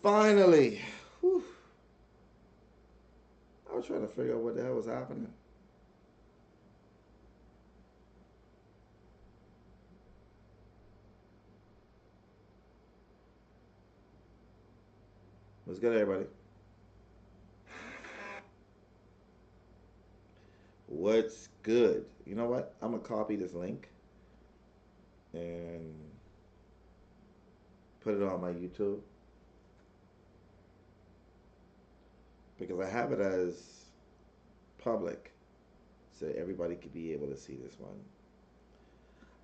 Finally. Whew. I was trying to figure out what the hell was happening. What's good, everybody? What's good? You know what? I'm going to copy this link and put it on my YouTube because I have it as public so everybody could be able to see this one.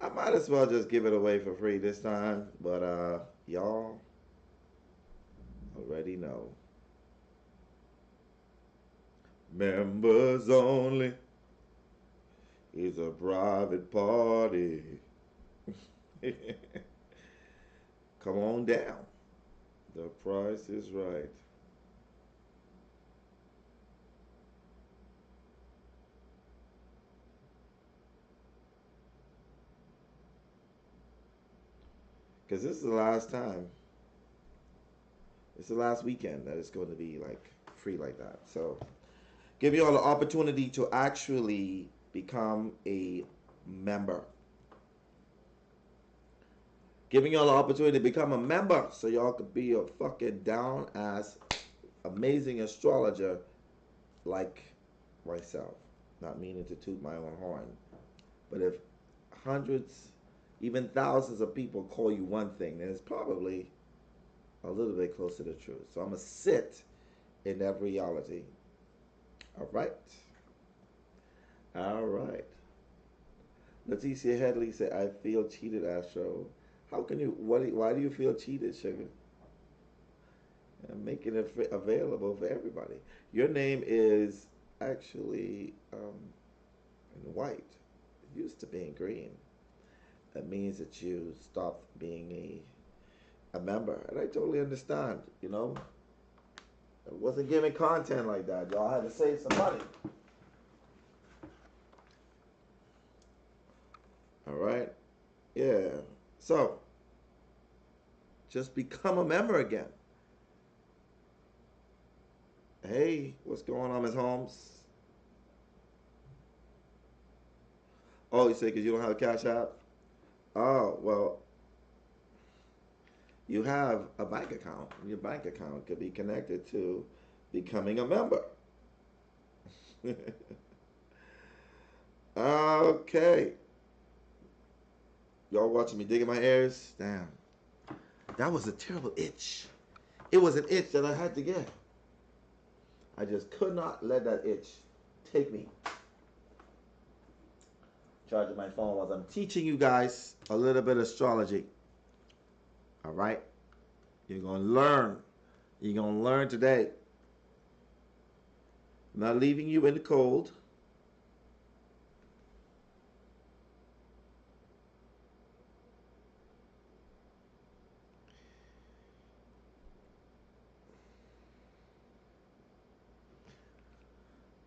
I might as well just give it away for free this time, but y'all already know. Members only is a private party. Come on down. The price is right. Because this is the last time. It's the last weekend that it's going to be like free like that. So give you all the opportunity to actually become a member. Giving y'all the opportunity to become a member so y'all could be a fucking down ass amazing astrologer like myself. Not meaning to toot my own horn. But if hundreds, even thousands of people call you one thing, then it's probably a little bit close to the truth. So I'm going to sit in that reality. All right. All right. Leticia Headley said, I feel cheated, Astro. How can you, why do you feel cheated, sugar? I'm making it available for everybody. Your name is actually in white. It used to be in green. That means that you stopped being a member. And I totally understand, you know. I wasn't giving content like that. Y'all had to save some money. All right. Yeah. So, just become a member again. Hey, what's going on, Ms. Holmes? Oh, you say because you don't have a Cash App? Oh, well, you have a bank account. Your bank account could be connected to becoming a member. Okay. Y'all watching me digging my ears? Damn. That was a terrible itch. It was an itch that I had to get. I just could not let that itch take me. Charging my phone while I'm teaching you guys a little bit of astrology. All right? You're going to learn. You're going to learn today. I'm not leaving you in the cold.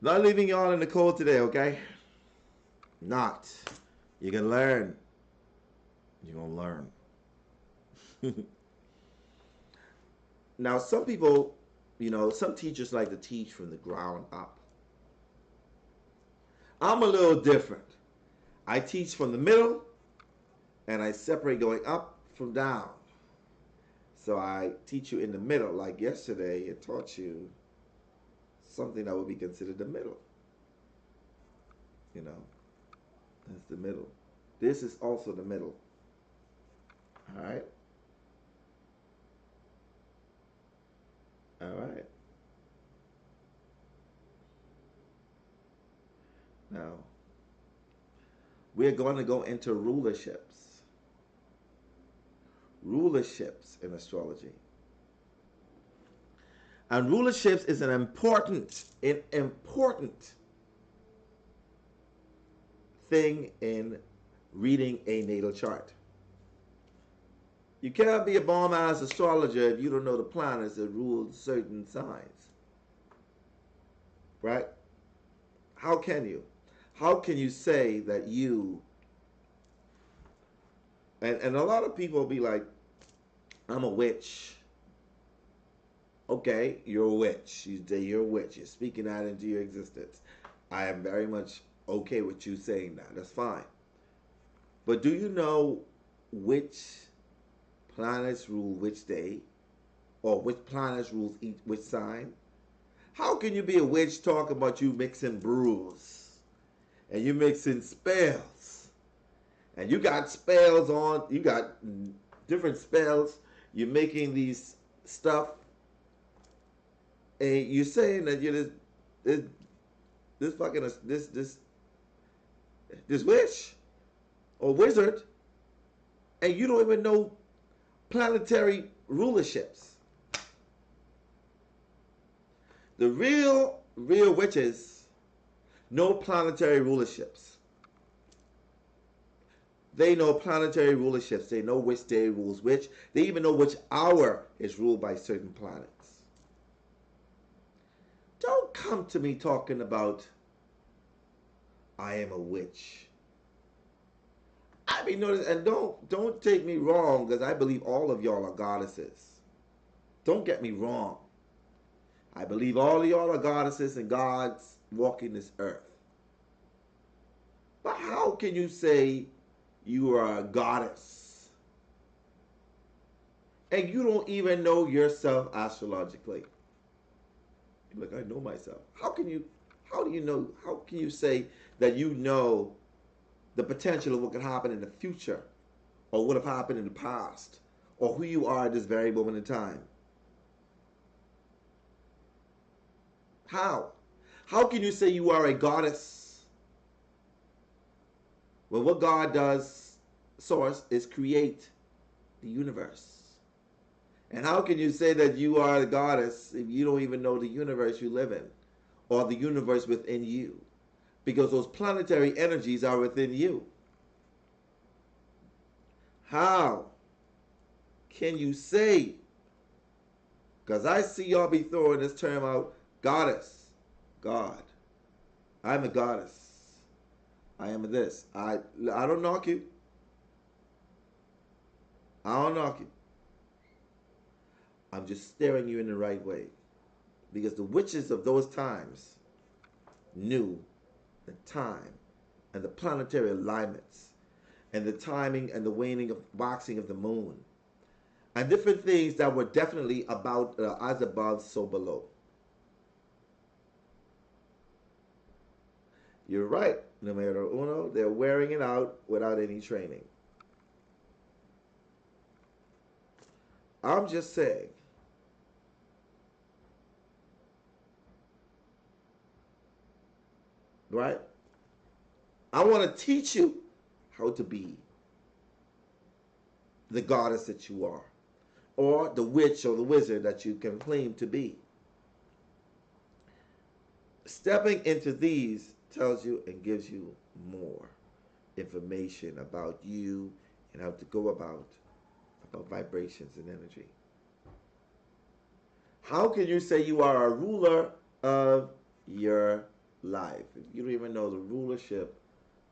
Not leaving y'all in the cold today, okay? Not. You can learn. You're going to learn. Now, some people, you know, some teachers like to teach from the ground up. I'm a little different. I teach from the middle and I separate going up from down. So I teach you in the middle. Like yesterday, it taught you something that would be considered the middle. You know, that's the middle. This is also the middle. All right. All right. Now, we're going to go into rulerships. Rulerships in astrology. And rulerships is an important thing in reading a natal chart. You can't be a bomb-ass astrologer if you don't know the planets that rule certain signs. Right? How can you? How can you say that you... And a lot of people will be like, I'm a witch. Okay, you're a witch. You're a witch. You're speaking that into your existence. I am very much okay with you saying that. That's fine. But do you know which planets rule which day, or which planets rules each which sign? How can you be a witch talking about you mixing brews and you mixing spells and you got spells on? You got different spells. You're making these stuff, and you're saying that you're this fucking this witch or wizard, and you don't even know planetary rulerships. The real witches know planetary rulerships. They know planetary rulerships. They know which day rules which. They even know which hour is ruled by certain planets. Don't come to me talking about I am a witch. I mean, notice, and don't take me wrong, because I believe all of y'all are goddesses. Don't get me wrong. I believe all of y'all are goddesses and gods walking this earth. But how can you say you are a goddess and you don't even know yourself astrologically? You're like, I know myself. How do you know, how can you say that you know the potential of what could happen in the future, or what have happened in the past, or who you are at this very moment in time? How? How can you say you are a goddess when what God does, source, is create the universe? And how can you say that you are a goddess if you don't even know the universe you live in, or the universe within you? Because those planetary energies are within you. How can you say? Because I see y'all be throwing this term out, goddess, God. I'm a goddess. I am this. I don't knock you. I don't knock you. I'm just steering you in the right way. Because the witches of those times knew the time and the planetary alignments and the timing and the waning of waxing of the moon and different things that were definitely about as above, so below. You're right, numero uno. They're wearing it out without any training. I'm just saying. Right? I want to teach you how to be the goddess that you are, or the witch or the wizard that you can claim to be. Stepping into these tells you and gives you more information about you and how to go about vibrations and energy. How can you say you are a ruler of your life if you don't even know the rulership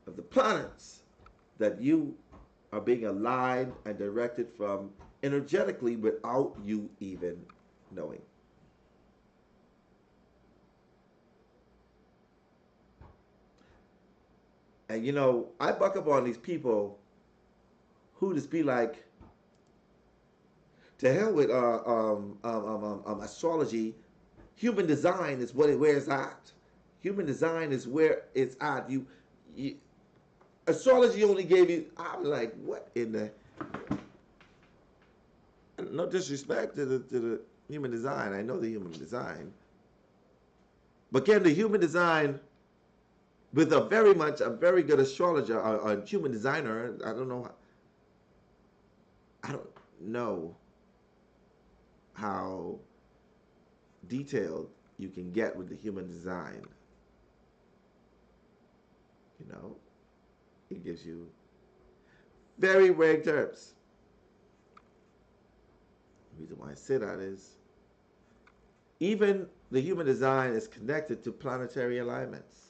of the planets that you are being aligned and directed from energetically without you even knowing? And you know, I buck up on these people who just be like, to hell with astrology. Human design is where it's at. Human design is where it's at. You astrology only gave you. I'm like, what in the? No disrespect to the human design. I know the human design, but can the human design with a very good astrologer, a human designer? I don't know. I don't know how detailed you can get with the human design. You know, it gives you very vague terms. The reason why I say that is even the human design is connected to planetary alignments.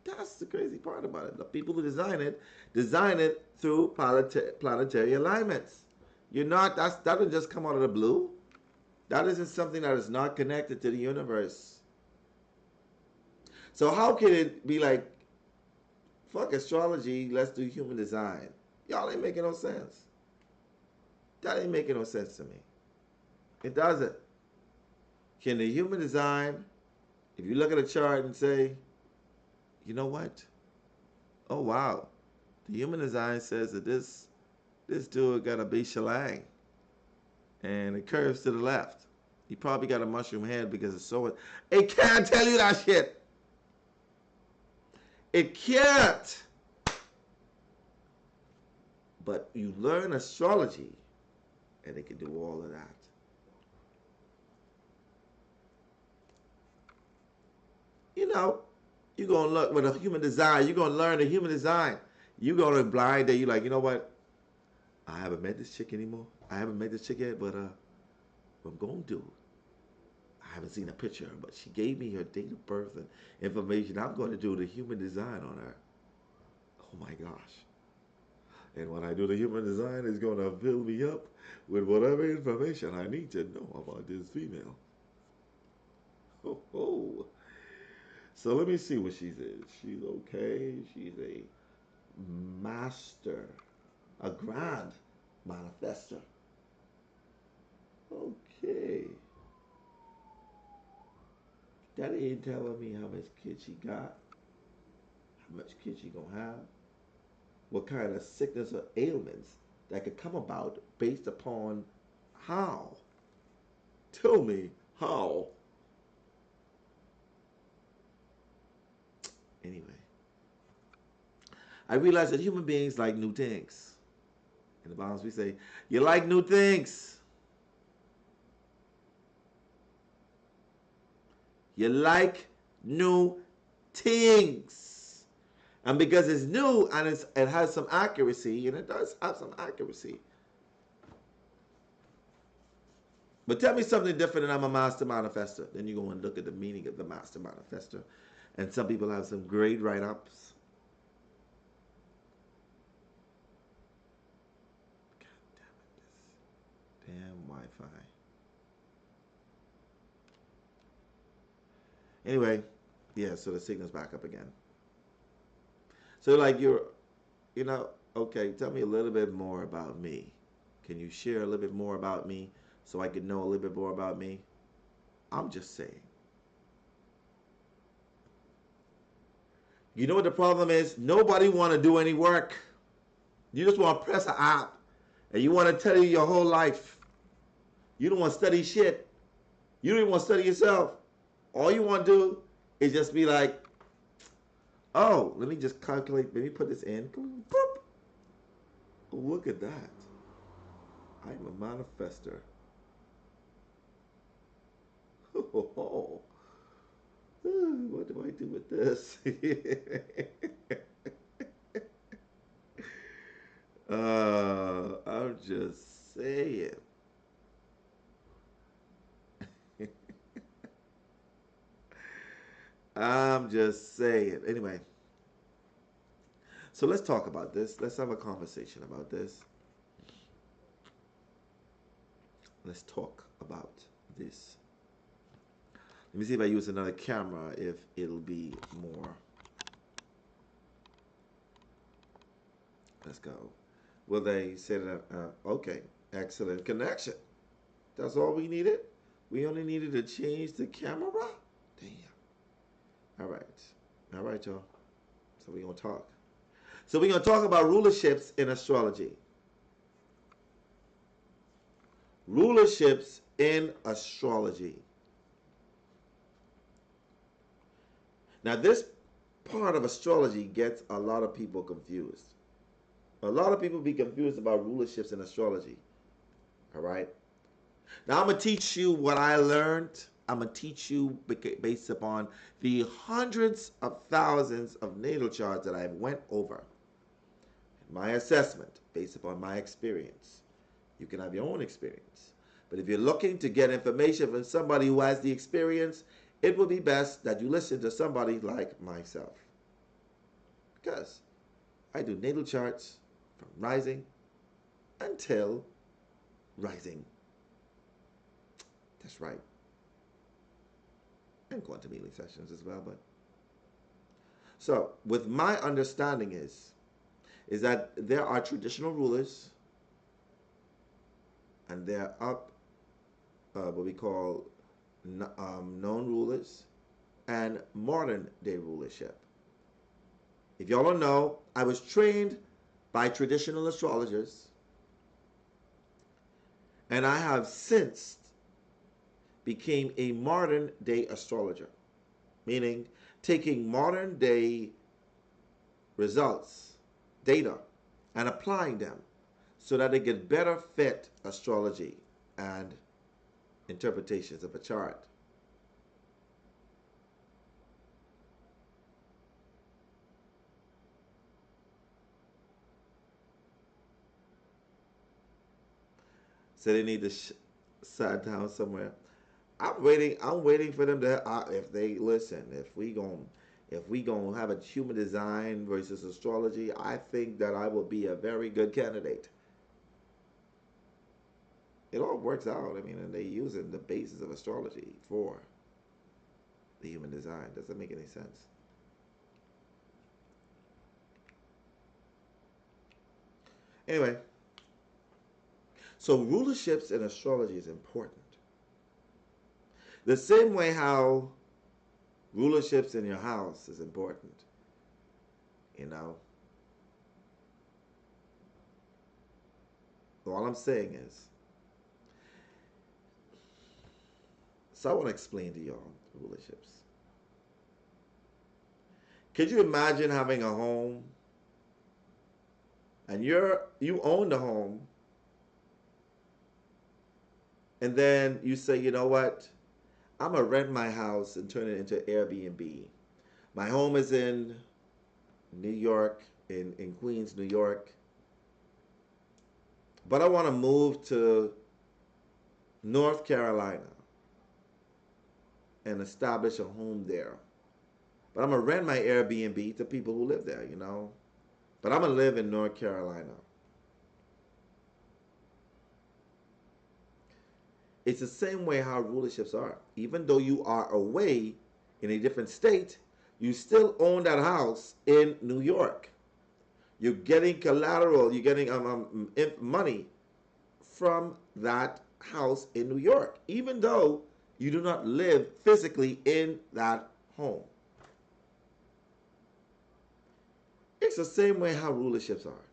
That's the crazy part about it. The people who design it through planetary alignments. That doesn't just come out of the blue. That isn't something that is not connected to the universe. So how can it be like, fuck astrology, let's do human design? Y'all ain't making no sense. That ain't making no sense to me. It doesn't. Can the human design, if you look at a chart and say, you know what? Oh wow, the human design says that this dude got a big shalang and it curves to the left. He probably got a mushroom head because it's so. It can't tell you that shit. It can't. But you learn astrology and it can do all of that. You know, you're going to look with a human design. You're going to learn the human design. You're going to blind that you're like, you know what? I haven't met this chick anymore. I haven't met this chick yet, but what I'm going to do, I haven't seen a picture, but she gave me her date of birth and information. I'm going to do the human design on her. Oh my gosh. And when I do the human design, it's going to fill me up with whatever information I need to know about this female. Oh, oh. So let me see what she is. She's okay. She's a master, a grand manifester. Okay. That ain't telling me how much kids she got, how much kids she gonna have, what kind of sickness or ailments that could come about based upon how. Tell me how. Anyway, I realize that human beings like new things. In the Bible, we say, you like new things. You like new things. And because it's new and it has some accuracy, and it does have some accuracy. But tell me something different, and I'm a master manifester. Then you go and look at the meaning of the master manifester. And some people have some great write-ups. God damn it, this damn Wi-Fi. Anyway, yeah, so the signal's back up again. So like you know, okay, tell me a little bit more about me. Can you share a little bit more about me so I can know a little bit more about me? I'm just saying. You know what the problem is? Nobody want to do any work. You just want to press an app and you want to tell you your whole life. You don't want to study shit. You don't even want to study yourself. All you want to do is just be like, oh, let me just calculate. Let me put this in. Boop. Look at that. I'm a manifester. Oh, what do I do with this? I'm just saying. I'm just saying. Anyway, so let's talk about this. Let's have a conversation about this. Let's talk about this. Let me see if I use another camera, if it'll be more. Let's go. Well, they said, okay, excellent connection. That's all we needed? We only needed to change the camera? Damn. All right. All right, y'all. So we're going to talk. So we're going to talk about rulerships in astrology. Rulerships in astrology. Now, this part of astrology gets a lot of people confused. A lot of people be confused about rulerships in astrology. All right? Now, I'm going to teach you what I learned. I'm going to teach you based upon the hundreds of thousands of natal charts that I went over. My assessment based upon my experience. You can have your own experience. But if you're looking to get information from somebody who has the experience, it will be best that you listen to somebody like myself. Because I do natal charts from rising until rising. That's right. And quantum healing sessions as well. But so, with my understanding is that there are traditional rulers, and they're up what we call known rulers and modern day rulership. If y'all don't know, I was trained by traditional astrologers, and I have since became a modern day astrologer, meaning taking modern day results, data, and applying them so that they could better fit astrology and interpretations of a chart. So they need to sit down somewhere. I'm waiting. I'm waiting for them to. If they listen, if we gonna have a human design versus astrology, I think that I will be a very good candidate. It all works out. I mean, and they using the basis of astrology for the human design. Doesn't make any sense. Anyway, so rulerships in astrology is important. The same way how rulerships in your house is important. You know, all I'm saying is, so I want to explain to y'all rulerships. Could you imagine having a home and you own the home, and then you say, you know what? I'm gonna rent my house and turn it into Airbnb. My home is in New York, in Queens, New York, but I want to move to North Carolina and establish a home there. But I'm gonna rent my Airbnb to people who live there, you know. But I'm gonna live in North Carolina. It's the same way how rulerships are. Even though you are away in a different state, you still own that house in New York. You're getting collateral, you're getting money from that house in New York, even though you do not live physically in that home. It's the same way how rulerships are.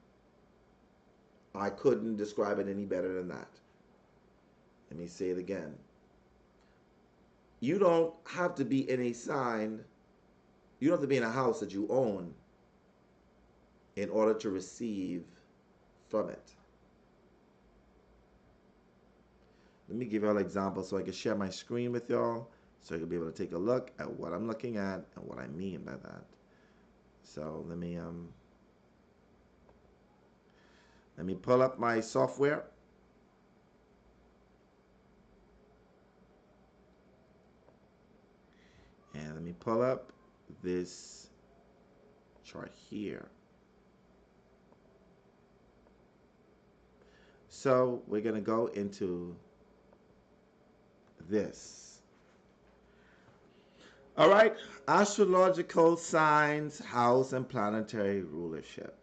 I couldn't describe it any better than that. Let me say it again. You don't have to be in a sign, you don't have to be in a house that you own in order to receive from it. Let me give y'all an example so I can share my screen with y'all so you can be able to take a look at what I'm looking at and what I mean by that. So let me pull up my software. And let me pull up this chart here. So we're going to go into this. All right, astrological signs, house, and planetary rulership.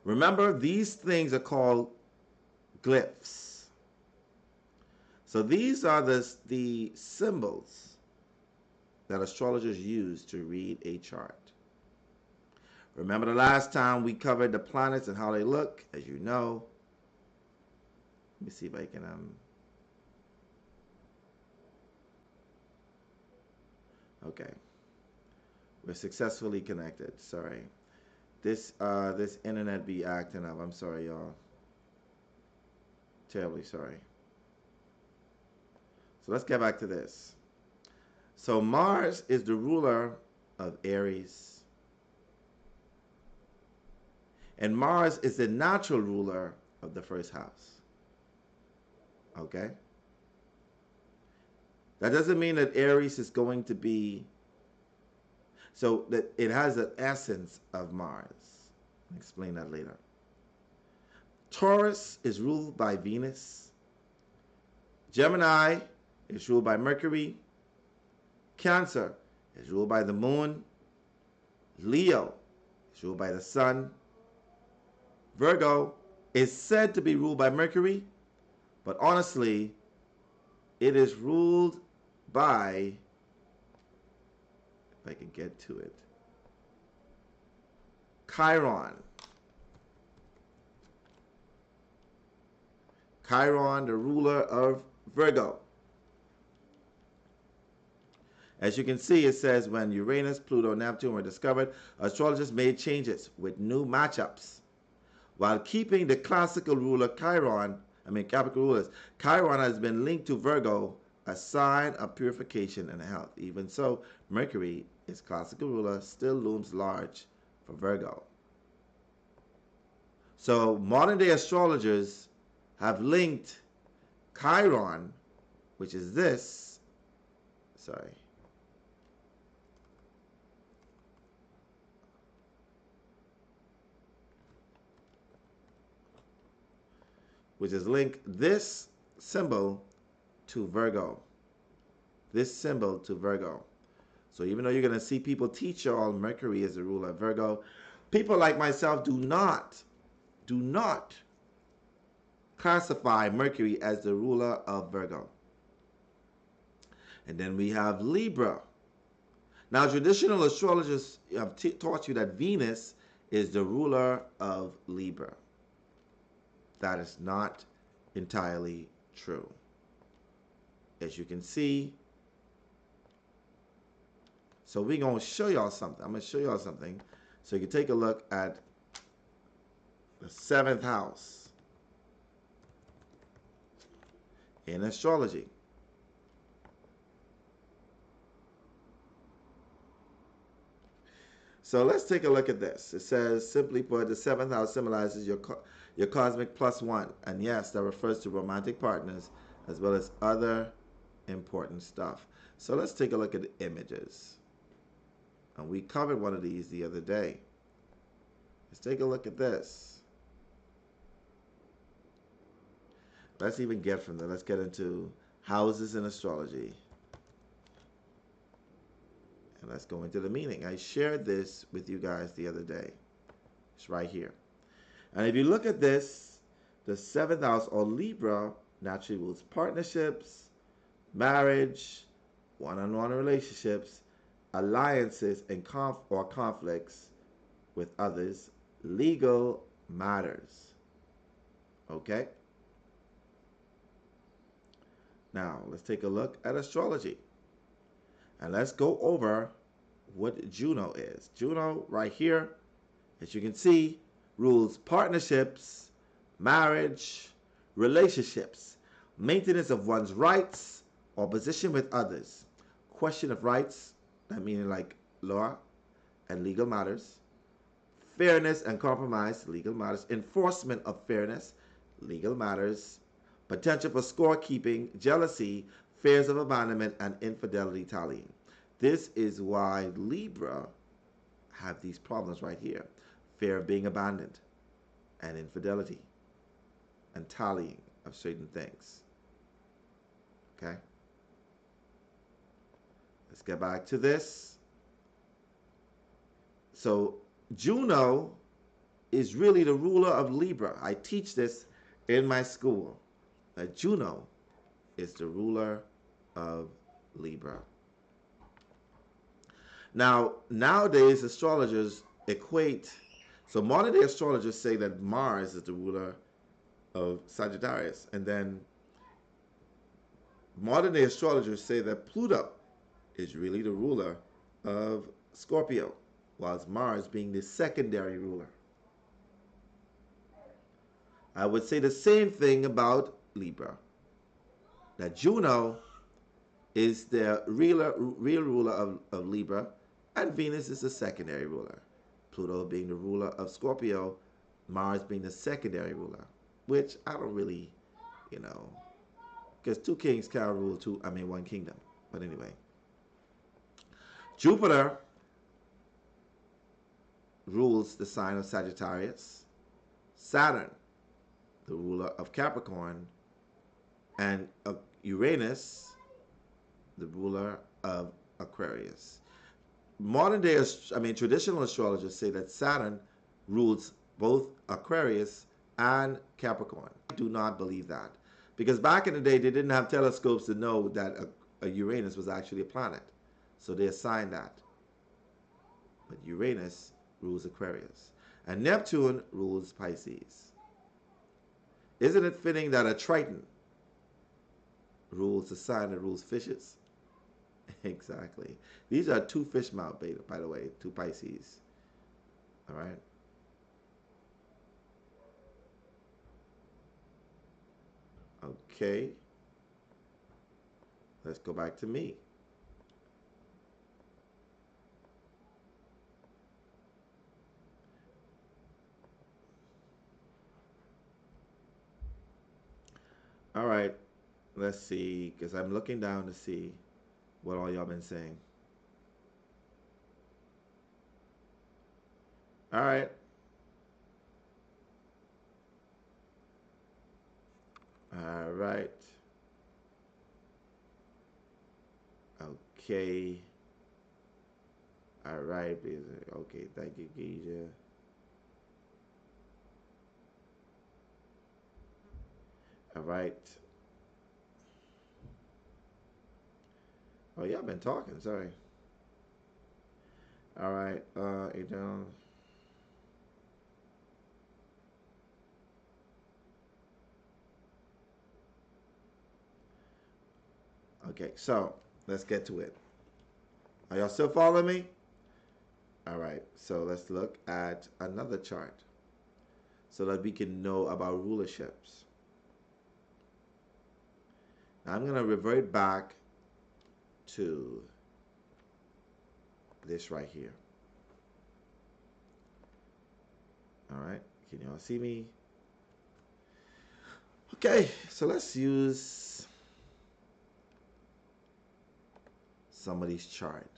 Remember, these things are called glyphs. So these are the symbols that astrologers use to read a chart. Remember the last time we covered the planets and how they look, as you know. Let me see if I can okay. We're successfully connected. Sorry. This internet be acting up. I'm sorry, y'all. Terribly sorry. So let's get back to this. So Mars is the ruler of Aries. And Mars is the natural ruler of the first house. Okay? That doesn't mean that Aries is going to be, so that it has an essence of Mars. I'll explain that later. Taurus is ruled by Venus. Gemini is ruled by Mercury. Cancer is ruled by the moon. Leo is ruled by the sun. Virgo is said to be ruled by Mercury, but honestly, it is ruled by, if I can get to it, Chiron. Chiron, the ruler of Virgo. As you can see, it says when Uranus, Pluto, Neptune were discovered, astrologers made changes with new matchups. While keeping the classical ruler Capricorn rulers, Chiron has been linked to Virgo, a sign of purification and health. Even so, Mercury, its classical ruler, still looms large for Virgo. So modern day astrologers have linked Chiron, which is this, which is linked this symbol to Virgo. This symbol to Virgo. So even though you're going to see people teach you all Mercury is the ruler of Virgo, people like myself do not classify Mercury as the ruler of Virgo. And then we have Libra. Now, traditional astrologers have taught you that Venus is the ruler of Libra. That is not entirely true. As you can see, so we're going to show y'all something. I'm going to show y'all something so you can take a look at the 7th house in astrology. So let's take a look at this. It says, simply put, the 7th house symbolizes your cosmic +1. And yes, that refers to romantic partners as well as other important stuff. So let's take a look at the images. And we covered one of these the other day. Let's take a look at this. Let's even get from there. Let's get into houses in astrology. And let's go into the meaning. I shared this with you guys the other day. It's right here. And if you look at this, the 7th house, or Libra, naturally rules partnerships, marriage, one-on-one relationships, alliances, and conflicts with others, legal matters. Okay? Now, let's take a look at astrology. And let's go over what Juno is. Juno, right here, as you can see, rules partnerships, marriage, relationships, maintenance of one's rights or position with others, question of rights, that meaning like law and legal matters, fairness and compromise, legal matters, enforcement of fairness, legal matters, potential for scorekeeping, jealousy, fears of abandonment, and infidelity tallying. This is why Libra have these problems right here. Fear of being abandoned, and infidelity, and tallying of certain things. Okay? Let's get back to this. So Juno is really the ruler of Libra. I teach this in my school, that Juno is the ruler of Libra. Now, nowadays, astrologers equate, so modern day astrologers say that Mars is the ruler of Sagittarius, and then modern day astrologers say that Pluto is really the ruler of Scorpio, whilst Mars being the secondary ruler. I would say the same thing about Libra, that Juno is the real ruler of Libra, and Venus is the secondary ruler. Pluto being the ruler of Scorpio, Mars being the secondary ruler, which I don't really, because two kings can't rule one kingdom. But anyway, Jupiter rules the sign of Sagittarius. Saturn, the ruler of Capricorn, and Uranus, the ruler of Aquarius. Modern day, traditional astrologers say that Saturn rules both Aquarius and Capricorn. I do not believe that, because back in the day they didn't have telescopes to know that a Uranus was actually a planet, so they assigned that. But Uranus rules Aquarius, and Neptune rules Pisces. Isn't it fitting that a Triton rules the sign that rules fishes? Exactly. These are two fish mouth, by the way, two Pisces. All right. Okay. Let's go back to me. All right. Let's see, because I'm looking down to see what all y'all been saying. All right. All right. Okay. All right. Okay. Thank you, Geisha. All right. Oh, y'all been talking. Sorry. All right. Down. Okay. So let's get to it. Are y'all still following me? All right. So let's look at another chart so that we can know about rulerships. Now I'm going to revert back to this right here. All right. Can y'all see me? Okay. So let's use somebody's chart.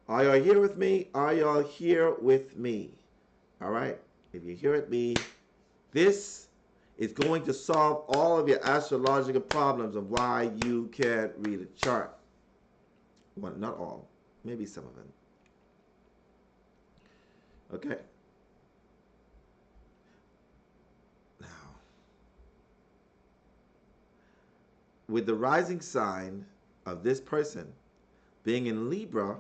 Are y'all here with me? Are y'all here with me? All right. If you're here with me, this is going to solve all of your astrological problems of why you can't read a chart. Well, not all, maybe some of them. Okay. Now, with the rising sign of this person being in Libra,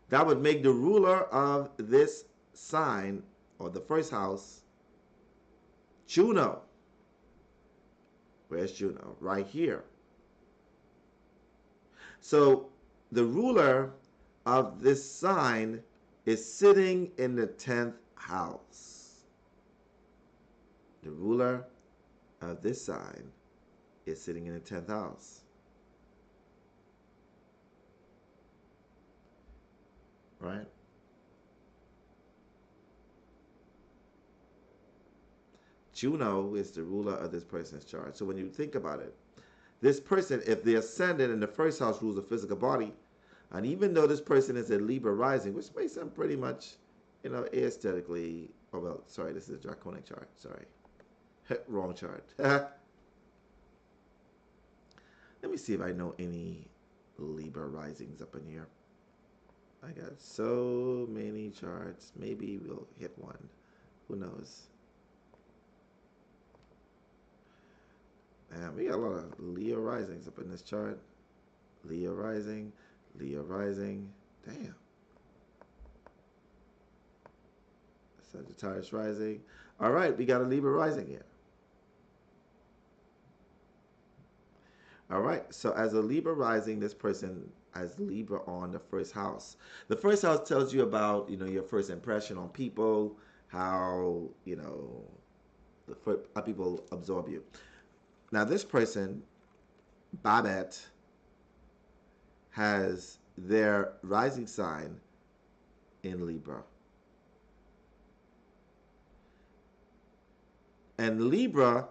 that would make the ruler of this sign, or the first house, Juno. Where's Juno? Right here. So the ruler of this sign is sitting in the 10th house. The ruler of this sign is sitting in the 10th house. Right? Juno is the ruler of this person's chart. So when you think about it, this person, if the ascendant in the first house rules the physical body, and even though this person is a Libra rising, which makes them pretty much, aesthetically, oh well, sorry, this is a draconic chart, sorry. Wrong chart. Let me see if I know any Libra risings up in here. I got so many charts. Maybe we'll hit one. Who knows? Man, we got a lot of Leo risings up in this chart. Leo rising, Leo rising. Damn. Sagittarius rising. All right, we got a Libra rising here. All right, so as a Libra rising, this person has Libra on the first house. The first house tells you about, your first impression on people, how, how people absorb you. Now, this person, Babette, has their rising sign in Libra. And Libra,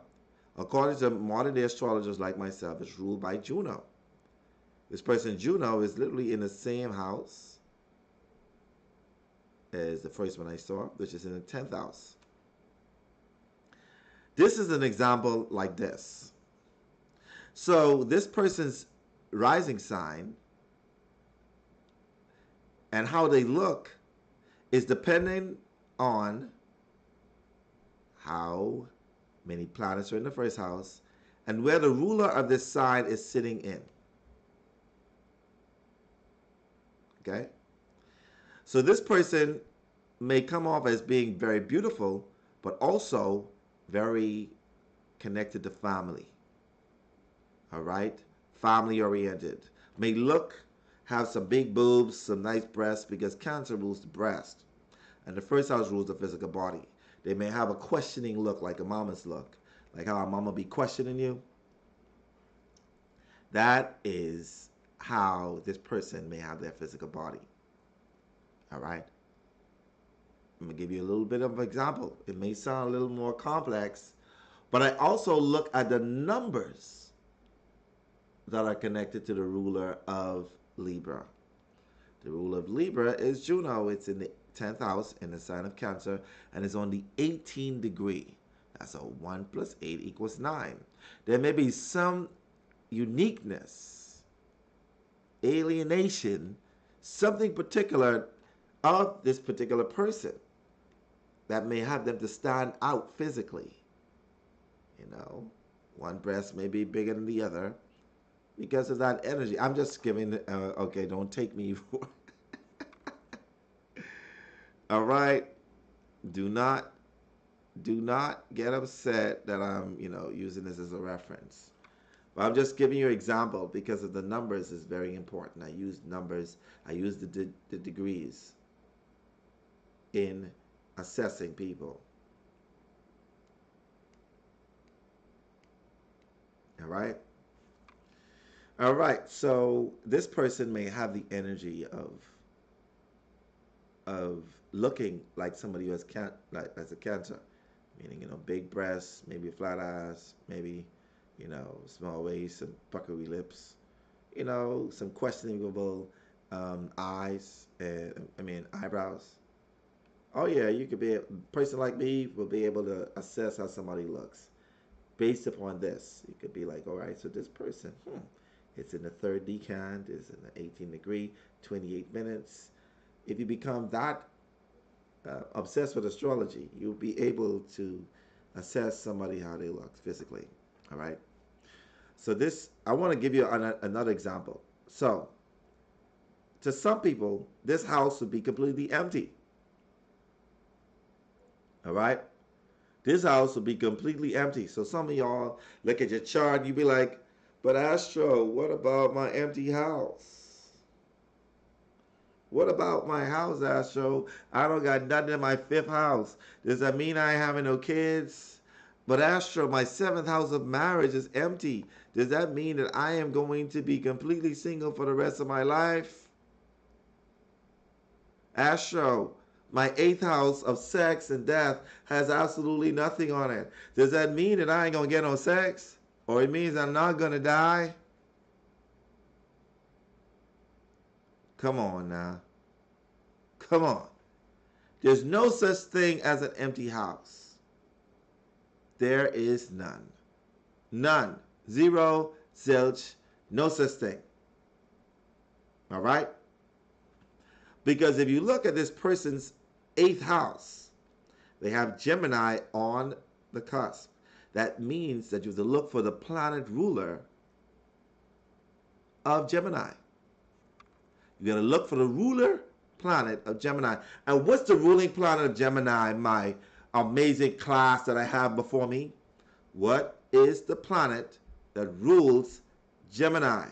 according to modern day astrologers like myself, is ruled by Juno. This person, Juno, is literally in the same house as the first one I saw, which is in the 10th house. This is an example like this. So this person's rising sign and how they look is depending on how many planets are in the first house and where the ruler of this sign is sitting in. Okay? So this person may come off as being very beautiful, but also very connected to family. All right? Family oriented. May have some big boobs, some nice breasts, because Cancer rules the breast. And the first house rules the physical body. They may have a questioning look, like a mama's look. Like how a mama be questioning you. That is how this person may have their physical body. All right? I'm going to give you a little bit of an example. It may sound a little more complex, but I also look at the numbers that are connected to the ruler of Libra. The ruler of Libra is Juno. It's in the 10th house in the sign of Cancer, and it's on the 18th degree. That's a 1 plus 8 equals 9. There may be some uniqueness, alienation, something particular of this particular person that may have them to stand out physically. You know, one breast may be bigger than the other because of that energy. I'm just giving, okay, don't take me for. All right, do not get upset that I'm, using this as a reference. But I'm just giving you an example because of the numbers is very important. I use numbers. I use the degrees in assessing people. All right. All right. So this person may have the energy of looking like somebody who has as a Cancer, meaning big breasts, maybe a flat ass, maybe small waist, some puckery lips, some questionable eyes, and eyebrows. Oh yeah, you could be a person like me will be able to assess how somebody looks based upon this. You could be like, all right, so this person, it's in the third decan, it's in the 18th degree, 28 minutes. If you become that obsessed with astrology, you'll be able to assess somebody how they look physically. All right. So I want to give you another example. So, to some people, this house would be completely empty. All right. This house will be completely empty. So some of y'all look at your chart and you be like, but Astro, what about my empty house? What about my house, Astro? I don't got nothing in my 5th house. Does that mean I ain't having no kids? But Astro, my 7th house of marriage is empty. Does that mean that I am going to be completely single for the rest of my life? Astro, my 8th house of sex and death has absolutely nothing on it. Does that mean that I ain't going to get no sex? Or it means I'm not going to die? Come on now. Come on. There's no such thing as an empty house. There is none. None. Zero, zilch, no such thing. All right? Because if you look at this person's 8th house, they have Gemini on the cusp. That means that you have to look for the planet ruler of Gemini. You got to look for the ruler planet of Gemini. And what's the ruling planet of Gemini, my amazing class that I have before me? What is the planet that rules Gemini?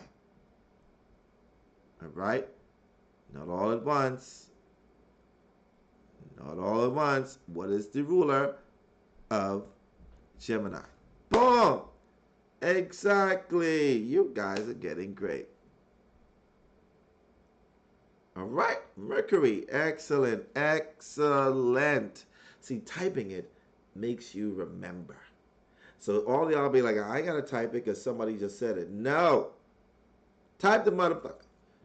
All right? Not all at once. Not all at once. What is the ruler of Gemini? Boom! Exactly. You guys are getting great. All right. Mercury. Excellent. Excellent. See, typing it makes you remember. So all y'all be like, I gotta type it because somebody just said it. No. Type the motherfucker.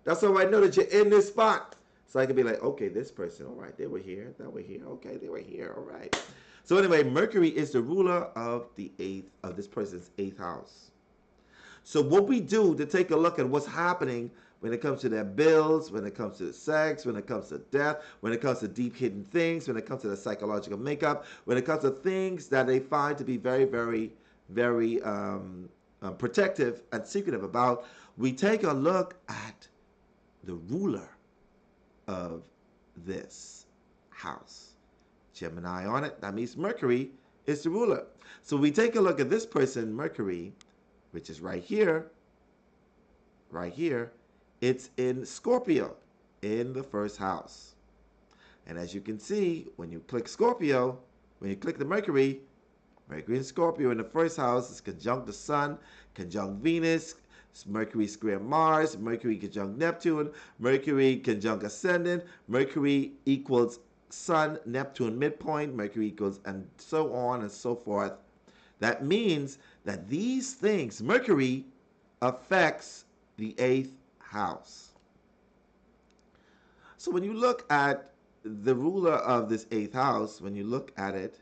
That's how I know that you're in this spot. So I can be like, okay, this person, all right, they were here, that were here, okay, they were here, all right. So anyway, Mercury is the ruler of the eighth, of this person's eighth house. So what we do to take a look at what's happening when it comes to their bills, when it comes to sex, when it comes to death, when it comes to deep hidden things, when it comes to the psychological makeup, when it comes to things that they find to be very, very, very protective and secretive about, we take a look at the ruler of this house. Gemini on it, that means Mercury is the ruler. So we take a look at this person, Mercury, which is right here, it's in Scorpio, in the first house. And as you can see, when you click Scorpio, when you click the Mercury in Scorpio in the first house is conjunct the Sun, conjunct Venus, Mercury square Mars, Mercury conjunct Neptune, Mercury conjunct Ascendant, Mercury equals Sun, Neptune midpoint, Mercury equals, and so on and so forth. That means that these things, Mercury affects the eighth house. So when you look at the ruler of this eighth house, when you look at it,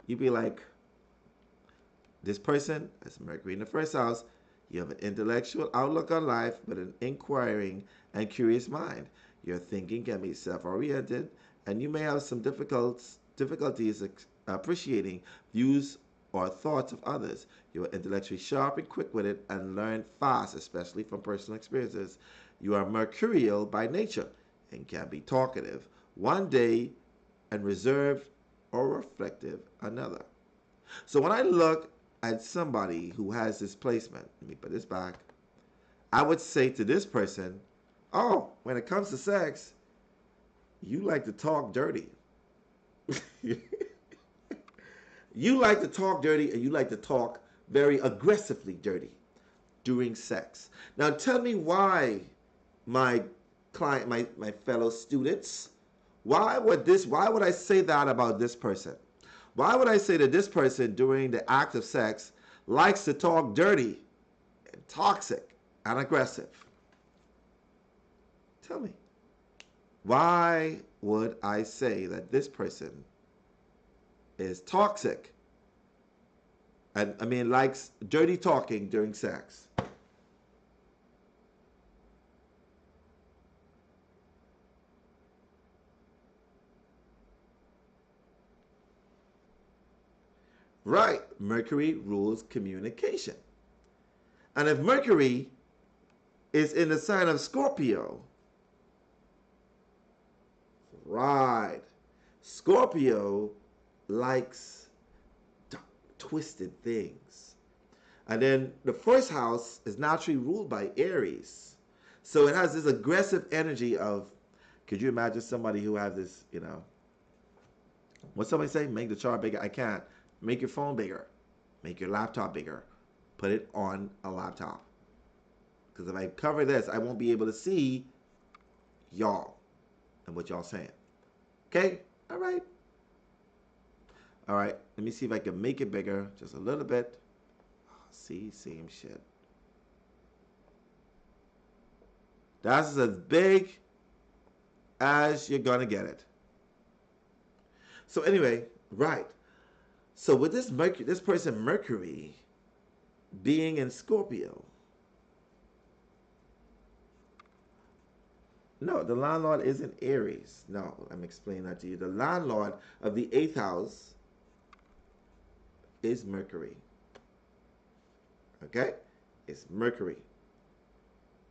you'd be like, this person, that's Mercury in the first house, you have an intellectual outlook on life, but an inquiring and curious mind. Your thinking can be self-oriented, and you may have some difficulties appreciating views or thoughts of others. You are intellectually sharp and quick-witted and learn fast, especially from personal experiences. You are mercurial by nature and can be talkative one day and reserved or reflective another. So when I look at somebody who has this placement, let me put this back, I would say to this person, oh, when it comes to sex, you like to talk dirty. You like to talk dirty, and you like to talk very aggressively dirty during sex. Now tell me why, my client, my fellow students, why would I say that about this person? Why would I say that this person during the act of sex likes to talk dirty and toxic and aggressive? Tell me. Why would I say that this person is toxic and likes dirty talking during sex? Right, Mercury rules communication. And if Mercury is in the sign of Scorpio, right, Scorpio likes twisted things. And then the first house is naturally ruled by Aries. So it has this aggressive energy of, could you imagine somebody who has this, what somebody say, make the chart bigger? I can't. Make your phone bigger. Make your laptop bigger. Put it on a laptop. Because if I cover this, I won't be able to see y'all and what y'all saying. Okay? All right. All right. Let me see if I can make it bigger just a little bit. See, same shit. That's as big as you're going to get it. So anyway, right. So with this Mercury, this person Mercury being in Scorpio, no, the landlord isn't Aries. No, I'm explaining that to you. The landlord of the eighth house is Mercury. Okay? It's Mercury.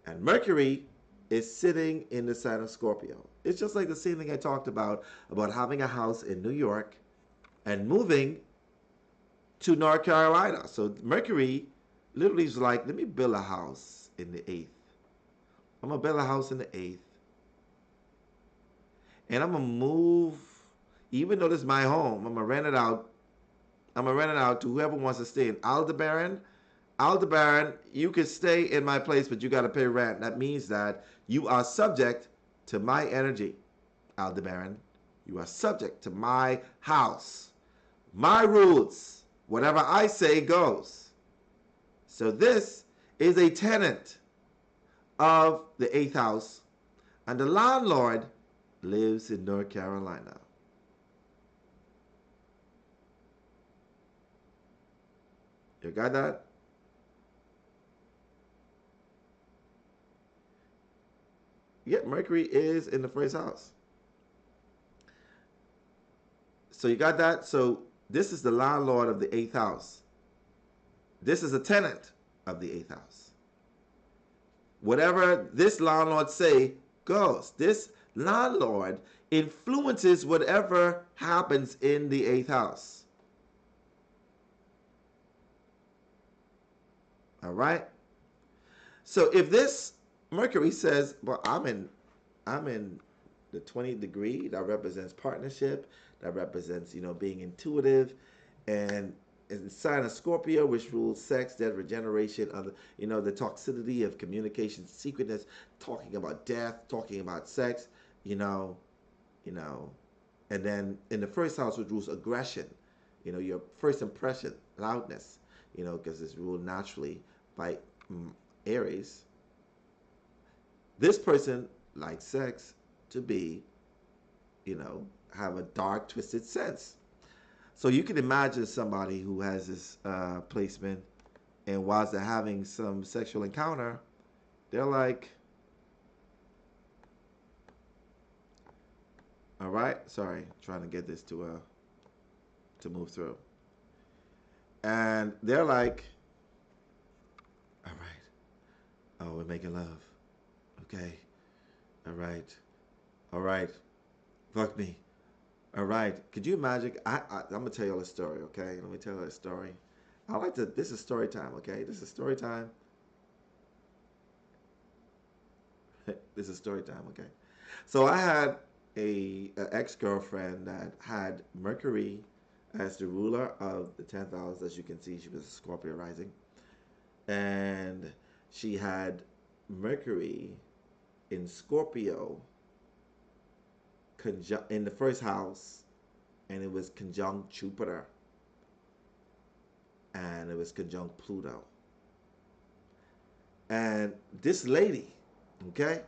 And Mercury is sitting in the sign of Scorpio. It's just like the same thing I talked about having a house in New York and moving to North Carolina. So Mercury literally is like, let me build a house in the eighth. I'm going to build a house in the eighth. And I'm going to move, even though this is my home, I'm going to rent it out. I'm going to rent it out to whoever wants to stay in Aldebaran. Aldebaran, you can stay in my place, but you got to pay rent. That means that you are subject to my energy, Aldebaran. You are subject to my house, my rules. Whatever I say goes. So this is a tenant of the eighth house, and the landlord lives in North Carolina. You got that? Yeah, Mercury is in the first house. So you got that? So this is the landlord of the eighth house. This is a tenant of the eighth house. Whatever this landlord say goes. This landlord influences whatever happens in the eighth house. All right. So if this Mercury says, "Well, I'm in the 20th degree," that represents partnership, that represents being intuitive, and in sign of Scorpio, which rules sex, death, regeneration, other the toxicity of communication, secretness, talking about death, talking about sex, you know, you know, and then in the first house, which rules aggression, your first impression, loudness, because it's ruled naturally by Aries. This person likes sex to be, have a dark, twisted sense. So you can imagine somebody who has this placement, and whilst they're having some sexual encounter, they're like, all right, sorry, trying to get this to move through. And they're like, all right, oh, we're making love. Okay. All right. All right. Fuck me. All right. Could you imagine? I'm going to tell you all a story, okay? Let me tell you a story. This is story time, okay? This is story time. This is story time, okay? So I had a ex-girlfriend that had Mercury as the ruler of the 10th house. As you can see, she was a Scorpio rising. And she had Mercury in Scorpio in the first house, and it was conjunct Jupiter, and it was conjunct Pluto. And this lady, okay,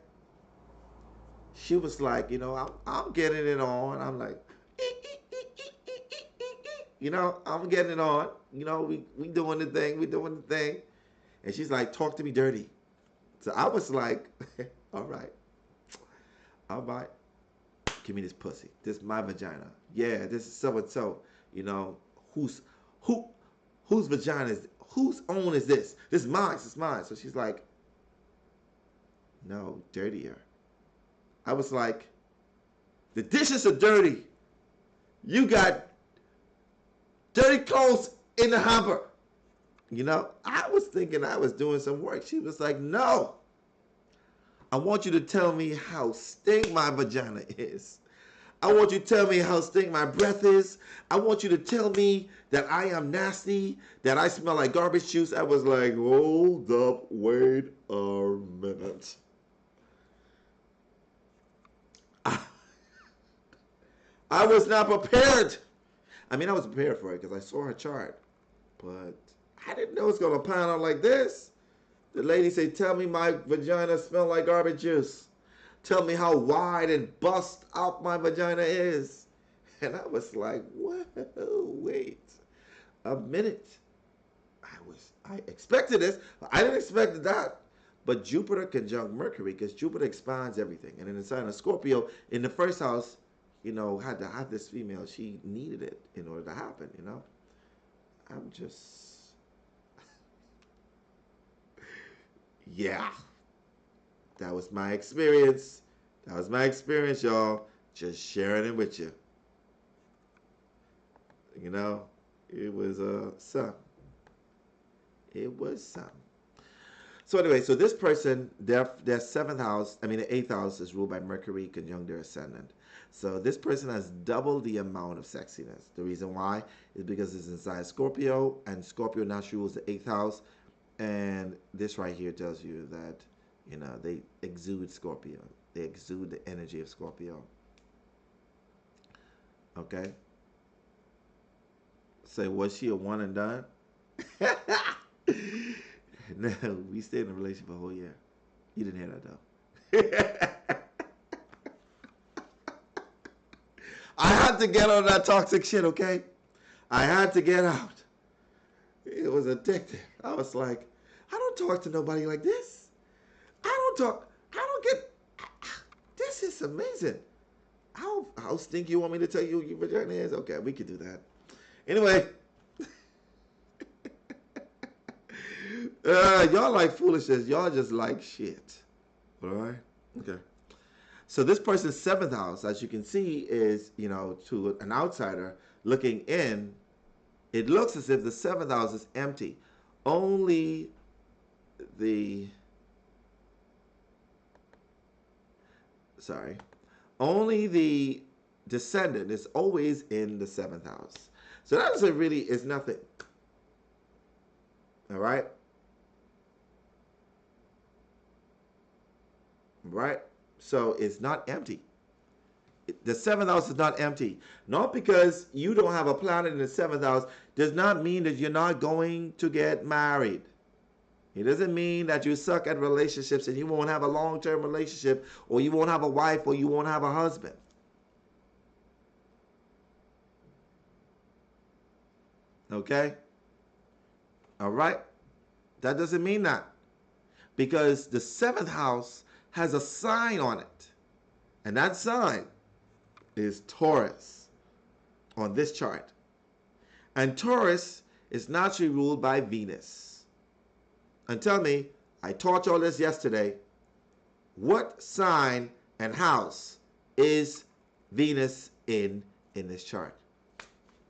she was like, I'm getting it on. I'm like, I'm getting it on. We doing the thing. We doing the thing. And she's like, talk to me dirty. So I was like, all right. All right. Give me this pussy. This is my vagina. Yeah, this is so and so. Whose vagina is, whose own is this? This is mine. This is mine. So she's like, no, dirtier. I was like, the dishes are dirty. You got dirty clothes in the hamper. I was thinking I was doing some work. She was like, no. I want you to tell me how stink my vagina is. I want you to tell me how stink my breath is. I want you to tell me that I am nasty, that I smell like garbage juice. I was like, hold up, wait a minute. I was not prepared. I mean, I was prepared for it because I saw her chart. But I didn't know it was going to pan out like this. The lady said, tell me my vagina smells like garbage juice. Tell me how wide and bust out my vagina is. And I was like, whoa, wait a minute. I expected this. I didn't expect that. But Jupiter conjunct Mercury, because Jupiter expands everything. And in the sign of Scorpio, in the first house, had to have this female. She needed it in order to happen, I'm just... Yeah. That was my experience. That was my experience, y'all. Just sharing it with you. It was some. It was some. So anyway, so this person, their seventh house, the eighth house is ruled by Mercury conjunct their ascendant. So this person has double the amount of sexiness. The reason why is because it's inside Scorpio, and Scorpio naturally rules the eighth house. And this right here tells you that, they exude Scorpio. They exude the energy of Scorpio. Okay? So was she a one and done? No, we stayed in a relationship for a whole year. You didn't hear that though. I had to get on that toxic shit, okay? I had to get out. It was addicted. I was like, I don't talk to nobody like this. I don't get, this is amazing. How stinky you want me to tell you your vagina is? Okay, we could do that. Anyway, y'all like foolishness. Y'all just like shit. All right? Okay. So this person's seventh house, as you can see, is, to an outsider looking in, it looks as if the seventh house is empty. Only the, only the descendant is always in the seventh house. So that doesn't really, is nothing. All right? Right? So it's not empty. The seventh house is not empty. Not because you don't have a planet in the seventh house does not mean that you're not going to get married. It doesn't mean that you suck at relationships and you won't have a long-term relationship, or you won't have a wife, or you won't have a husband. Okay? All right? That doesn't mean that. Because the seventh house has a sign on it. And that sign is Taurus on this chart. And Taurus is naturally ruled by Venus. And tell me, I taught you all this yesterday, what sign and house is Venus in this chart?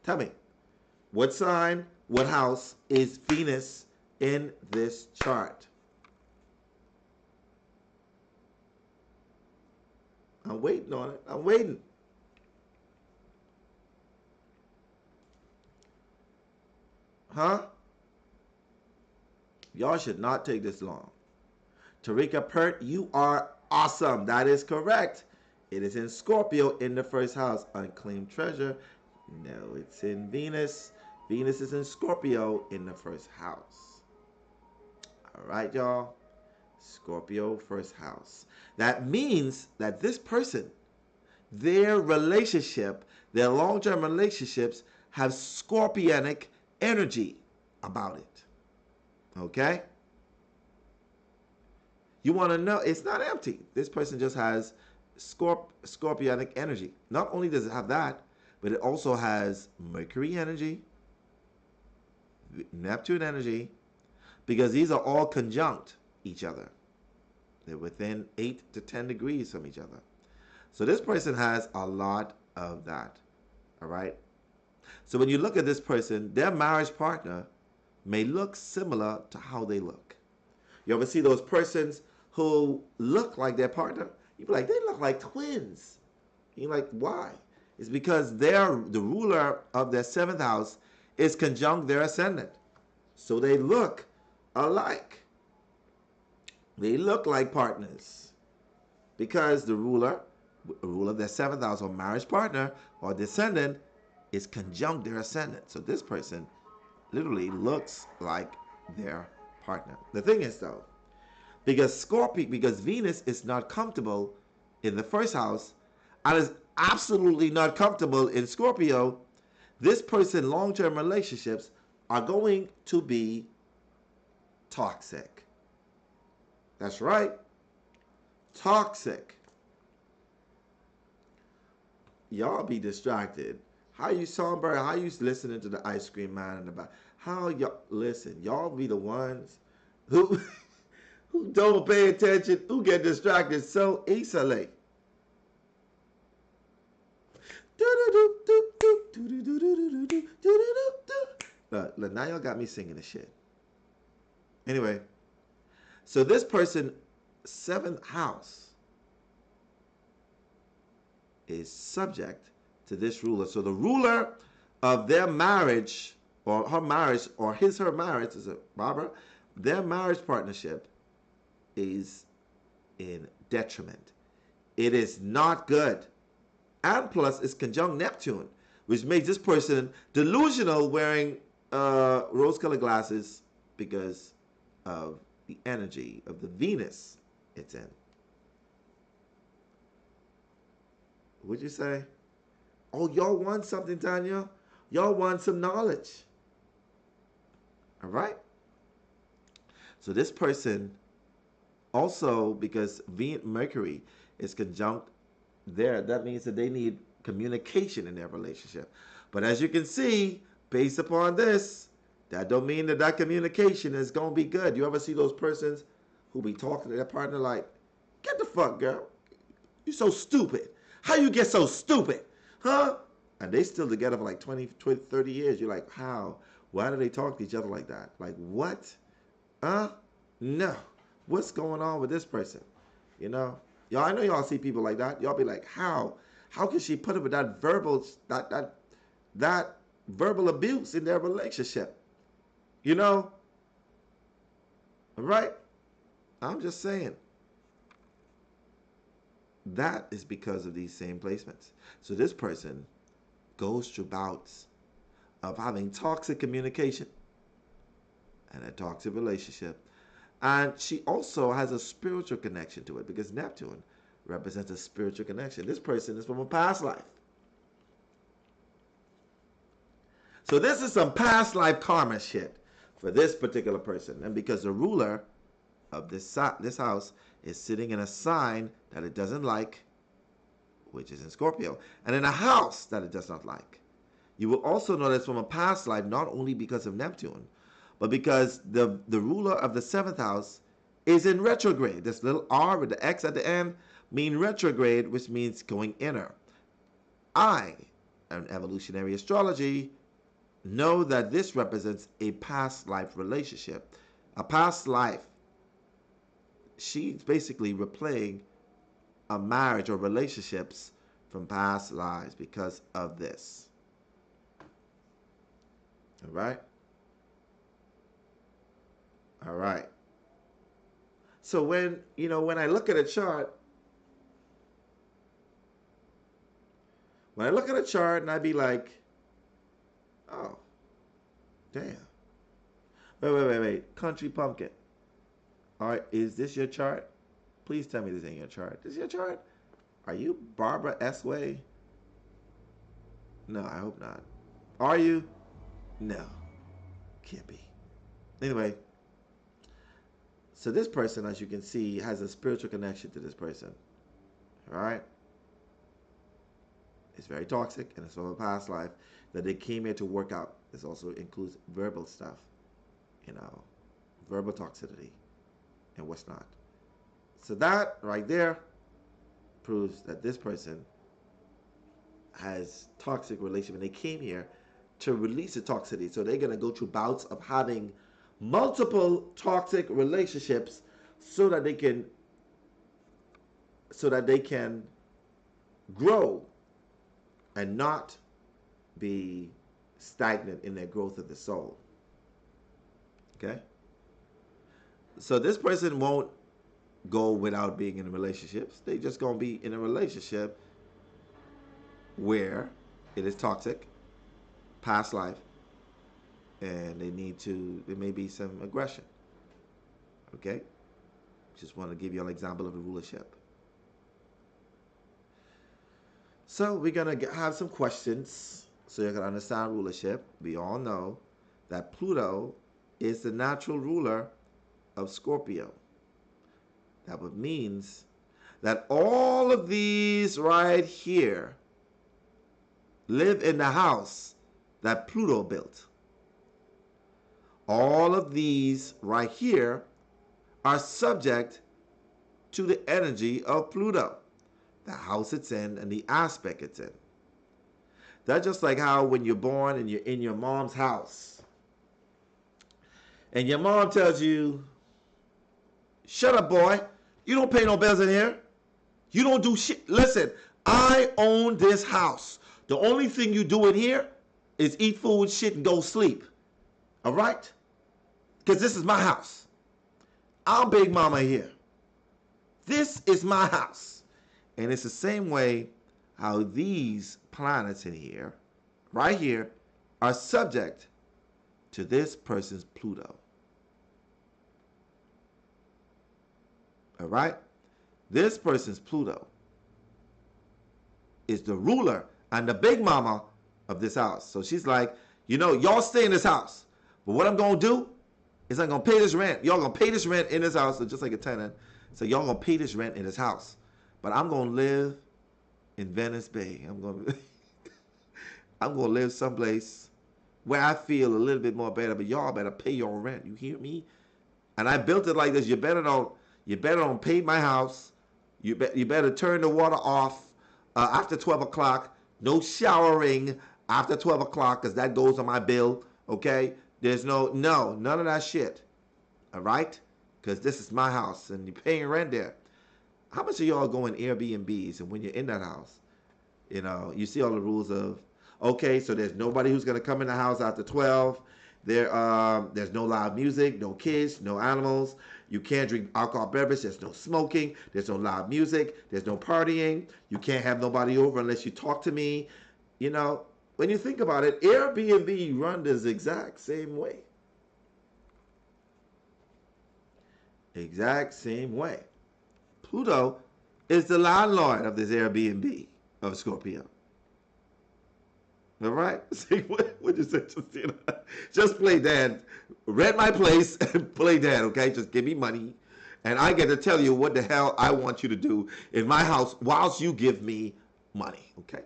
Tell me, what sign, what house is Venus in this chart? I'm waiting on it. I'm waiting. Huh? Y'all should not take this long. Tarika Pert, you are awesome. That is correct. It is in Scorpio in the first house. Unclaimed treasure. No, it's in Venus. Venus is in Scorpio in the first house. All right, y'all. Scorpio first house. That means that this person, their relationship, their long-term relationships have scorpionic energy about it. Okay? You want to know, it's not empty. This person just has scorpionic energy. Not only does it have that, but it also has Mercury energy, Neptune energy, because these are all conjunct each other. They're within 8 to 10 degrees from each other. So this person has a lot of that. All right? So when you look at this person, their marriage partner may look similar to how they look. You ever see those persons who look like their partner? You be like, they look like twins. You're like, why? It's because the ruler of their seventh house is conjunct their ascendant. So they look alike. They look like partners. Because the ruler of their seventh house or marriage partner or descendant is conjunct their ascendant. So this person literally looks like their partner. The thing is though, because Venus is not comfortable in the first house and is absolutely not comfortable in Scorpio, this person's long-term relationships are going to be toxic. That's right. Toxic. Y'all be distracted. How you Songbird? How you listening to the ice cream man in the back? How y'all listen? Y'all be the ones who who don't pay attention, who get distracted so easily. Look, now y'all got me singing the shit. Anyway, so this person, seventh house, is subject to this ruler. So the ruler of their marriage, or her marriage, or her marriage, is it Barbara? Their marriage partnership is in detriment. It is not good. And plus, it's conjunct Neptune, which makes this person delusional, wearing rose-colored glasses because of the energy of the Venus it's in. What'd you say? Oh, y'all want something, Tanya? Y'all want some knowledge. All right? So this person also, because Mercury is conjunct there, that means that they need communication in their relationship. But as you can see, based upon this, that don't mean that that communication is going to be good. You ever see those persons who be talking to their partner like, get the fuck, girl. You so stupid. How you get so stupid? Huh? And they still together for like 20, 30 years. You're like, how? Why do they talk to each other like that? Like, what? Huh? No. What's going on with this person? You know? Y'all, I know y'all see people like that. Y'all be like, how? How can she put up with that that verbal abuse in their relationship? You know? All right? I'm just saying. That is because of these same placements. So this person goes through bouts of having toxic communication and a toxic relationship. And she also has a spiritual connection to it because Neptune represents a spiritual connection. This person is from a past life. So this is some past life karma shit for this particular person. And because the ruler of this house is sitting in a sign that it doesn't like, which is in Scorpio, and in a house that it does not like. You will also notice from a past life, not only because of Neptune, but because the ruler of the 7th house is in retrograde. This little R with the X at the end mean retrograde, which means going inner. I, an evolutionary astrology, know that this represents a past life relationship. A past life. She's basically replaying a marriage or relationships from past lives because of this. All right? All right. So when I look at a chart, and I'd be like, oh, damn. Wait. Country Pumpkin. All right, is this your chart? Please tell me this ain't your chart. This is your chart? Are you Barbara S-Way? No, I hope not. Are you? No. Can't be. Anyway, so this person, as you can see, has a spiritual connection to this person. All right? It's very toxic, and it's from a past life that they came here to work out. This also includes verbal stuff, verbal toxicity, and what's not. So that right there proves that this person has toxic relationship, and they came here to release the toxicity. So they're gonna go through bouts of having multiple toxic relationships so that they can grow and not be stagnant in their growth of the soul. Okay? So this person won't go without being in relationships. They just gonna be in a relationship where it is toxic, past life, and there may be some aggression. Okay? Just want to give you an example of the rulership. So we're going to have some questions so you can understand rulership. We all know that Pluto is the natural ruler of Scorpio. That would means that all of these right here live in the house that Pluto built. All of these right here are subject to the energy of Pluto, the house it's in and the aspect it's in. That's just like how when you're born and you're in your mom's house and your mom tells you, shut up, boy. You don't pay no bills in here. You don't do shit. Listen, I own this house. The only thing you do in here is eat food, shit, and go sleep. All right? Because this is my house. I'm Big Mama here. This is my house. And it's the same way how these planets in here, right here, are subject to this person's Pluto. All right? This person's Pluto is the ruler and the big mama of this house. So she's like, y'all stay in this house. But what I'm going to do It's not gonna pay this rent. Y'all gonna pay this rent in this house, so just like a tenant. So y'all gonna pay this rent in this house, but I'm gonna live in Venice Bay. I'm gonna live someplace where I feel a little bit more better. But y'all better pay your rent. You hear me? And I built it like this. You better don't pay my house. You better turn the water off after 12 o'clock. No showering after 12 o'clock because that goes on my bill. Okay? There's none of that shit. All right? Because this is my house and you're paying rent there. How much of y'all go in Airbnbs and when you're in that house, you see all the rules of, okay, so there's nobody who's going to come in the house after 12. There's no loud music, no kids, no animals. You can't drink alcohol beverage. There's no smoking. There's no loud music. There's no partying. You can't have nobody over unless you talk to me. When you think about it, Airbnb run this exact same way. Exact same way. Pluto is the landlord of this Airbnb of Scorpio. All right? See, what you say? Just play dad. Rent my place and play dad, okay? Just give me money. And I get to tell you what the hell I want you to do in my house whilst you give me money, okay?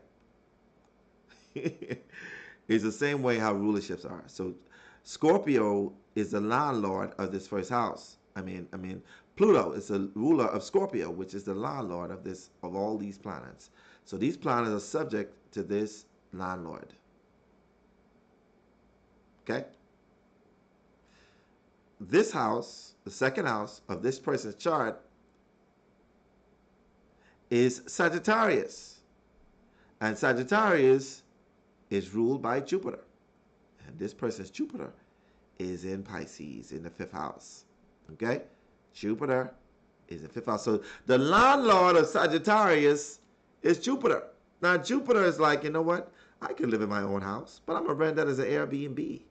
It's the same way how rulerships are. So Scorpio is the landlord of this first house. I mean, Pluto is the ruler of Scorpio, which is the landlord of all these planets. So these planets are subject to this landlord. Okay? This house, the second house of this person's chart, is Sagittarius. And Sagittarius is ruled by Jupiter. And this person's Jupiter is in Pisces in the 5th house. Okay? Jupiter is in 5th house. So the landlord of Sagittarius is Jupiter. Now Jupiter is like, you know what? I can live in my own house, but I'm going to rent that as an Airbnb.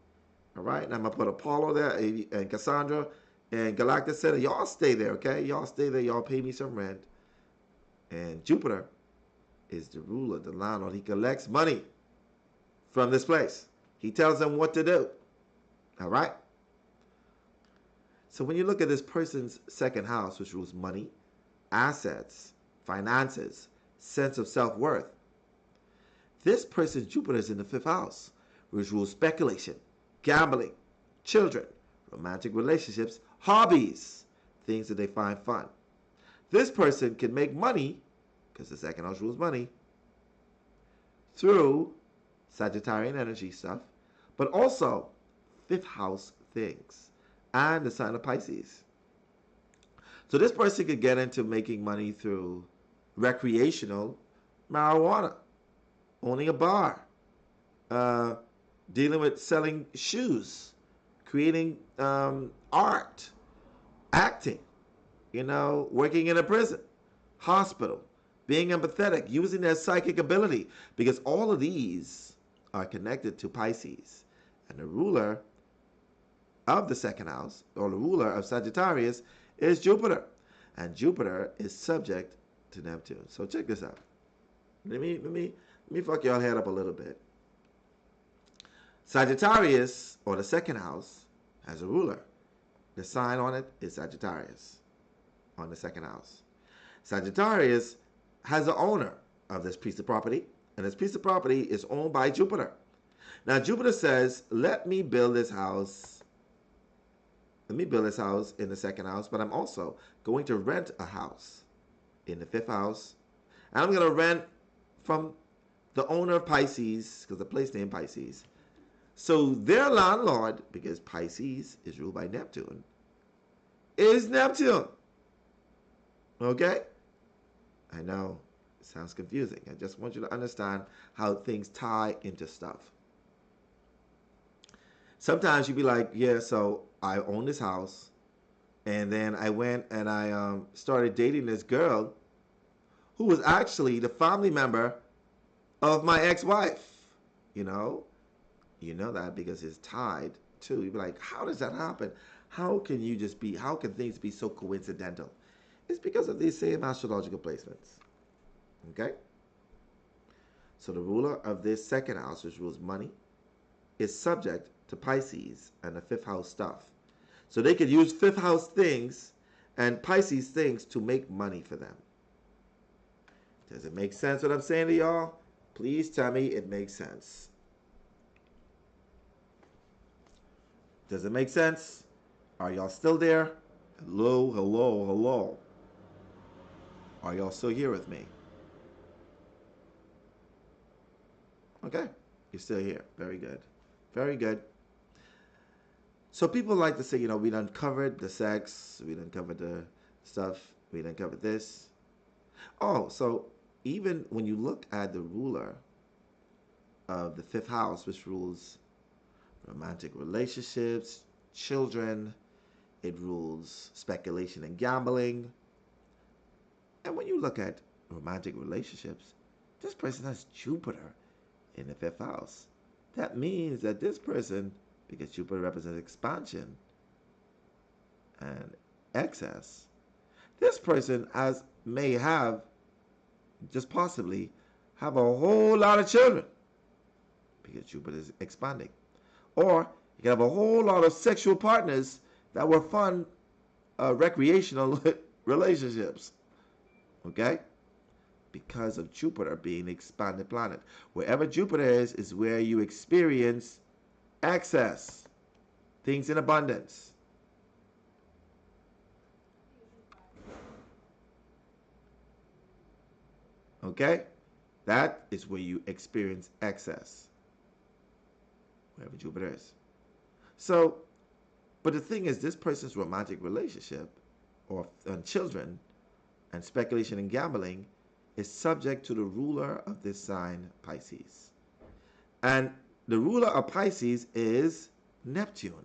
All right? And I'm going to put Apollo there and Cassandra and Galactic Center. Y'all stay there, okay? Y'all stay there. Y'all pay me some rent. And Jupiter is the ruler, the landlord. He collects money from this place. He tells them what to do. All right? So when you look at this person's second house, which rules money, assets, finances, sense of self-worth, this person's Jupiter is in the 5th house, which rules speculation, gambling, children, romantic relationships, hobbies, things that they find fun. This person can make money, because the second house rules money, through Sagittarian energy stuff, but also 5th house things, and the sign of Pisces. So this person could get into making money through recreational marijuana, owning a bar, dealing with selling shoes, creating art, acting, working in a prison, hospital, being empathetic, using their psychic ability, because all of these are connected to Pisces. And the ruler of the second house, or the ruler of Sagittarius, is Jupiter. And Jupiter is subject to Neptune. So check this out. Let me fuck y'all head up a little bit. Sagittarius, or the second house, has a ruler. The sign on it is Sagittarius, on the second house. Sagittarius has an owner of this piece of property, and this piece of property is owned by Jupiter. Now Jupiter says, let me build this house in the second house, but I'm also going to rent a house in the 5th house, and I'm going to rent from the owner of Pisces, because the place named Pisces. So their landlord, because Pisces is ruled by Neptune, is Neptune. Okay? I know, it sounds confusing. I just want you to understand how things tie into stuff. Sometimes you'd be like, yeah, so I own this house, and then I went and I started dating this girl who was actually the family member of my ex-wife. You know that because it's tied to. You'd be like, how does that happen? How can things be so coincidental? It's because of these same astrological placements. Okay? So the ruler of this second house, which rules money, is subject to Pisces and the 5th house stuff. So they could use fifth house things and Pisces things to make money for them. Does it make sense what I'm saying to y'all? Please tell me it makes sense. Does it make sense? Are y'all still there? Hello, hello, hello. Are y'all still here with me? Okay, you're still here. Very good. Very good. So people like to say, we done covered the sex, we done covered the stuff, we done covered this. Oh, so even when you look at the ruler of the fifth house, which rules romantic relationships, children, it rules speculation and gambling. And when you look at romantic relationships, this person has Jupiter in the fifth house. That means that this person, because Jupiter represents expansion and excess, this person may have, just possibly, have a whole lot of children because Jupiter is expanding. Or you can have a whole lot of sexual partners that were fun, recreational relationships. Okay? Because of Jupiter being an expanded planet. Wherever Jupiter is where you experience excess, things in abundance. Okay? That is where you experience excess. Wherever Jupiter is. So, but the thing is, this person's romantic relationship or children and speculation and gambling is subject to the ruler of this sign, Pisces. And the ruler of Pisces is Neptune.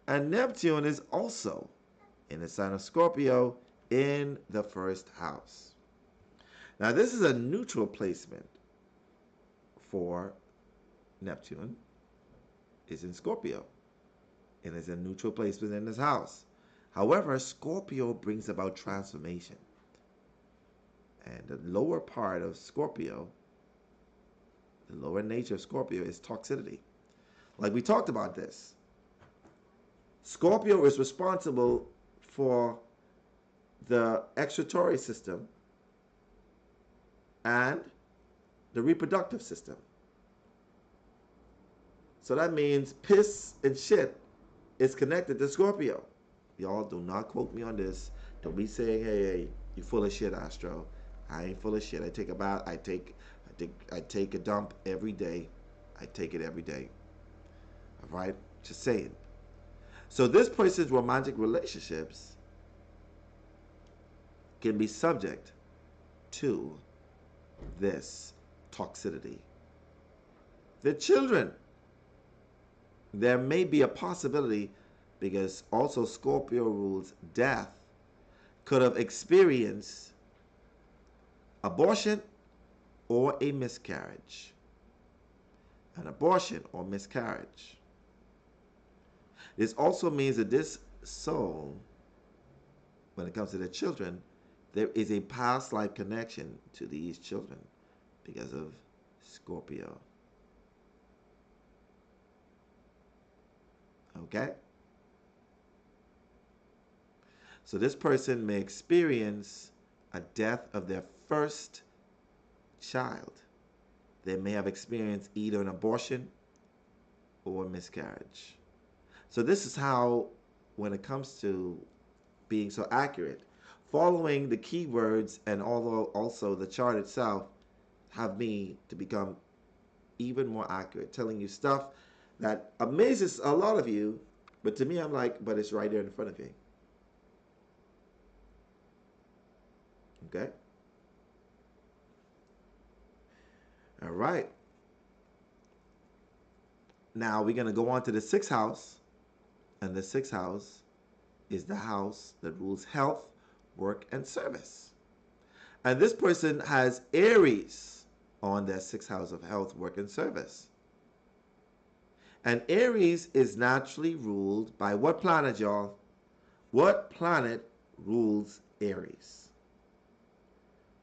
And Neptune is also in the sign of Scorpio in the first house. Now, this is a neutral placement for Neptune. It's in Scorpio and is a neutral placement in this house. However, Scorpio brings about transformation. And the lower part of Scorpio, the lower nature of Scorpio is toxicity. Like we talked about this. Scorpio is responsible for the excretory system and the reproductive system. So that means piss and shit is connected to Scorpio. Y'all do not quote me on this. Don't be saying, hey, you full of shit, Astro. I ain't full of shit. I take a bath. I take a dump every day. I take it every day. All right? Just saying. So this person's romantic relationships can be subject to this toxicity. The children, there may be a possibility, because also Scorpio rules death, could have experienced abortion or a miscarriage. An abortion or miscarriage. This also means that this soul, when it comes to the children, there is a past life connection to these children because of Scorpio. Okay? So this person may experience a death of their first child. They may have experienced either an abortion or a miscarriage. So this is how, when it comes to being so accurate, following the keywords and also the chart itself have me to become even more accurate, telling you stuff that amazes a lot of you, but to me I'm like, but it's right there in front of you. Okay? All right. Now we're going to go on to the sixth house. And the sixth house is the house that rules health, work, and service. And this person has Aries on their sixth house of health, work, and service. And Aries is naturally ruled by what planet, y'all? What planet rules Aries?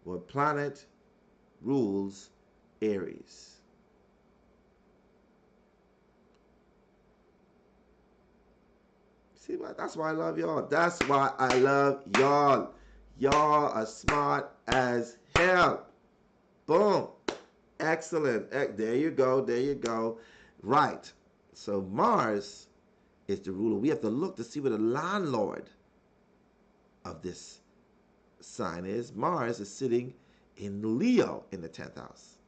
What planet rules Aries? See, that's why I love y'all. That's why I love y'all. Y'all are smart as hell. Boom. Excellent. There you go. There you go. Right. So Mars is the ruler. We have to look to see what the landlord of this sign is. Mars is sitting in Leo in the 10th house.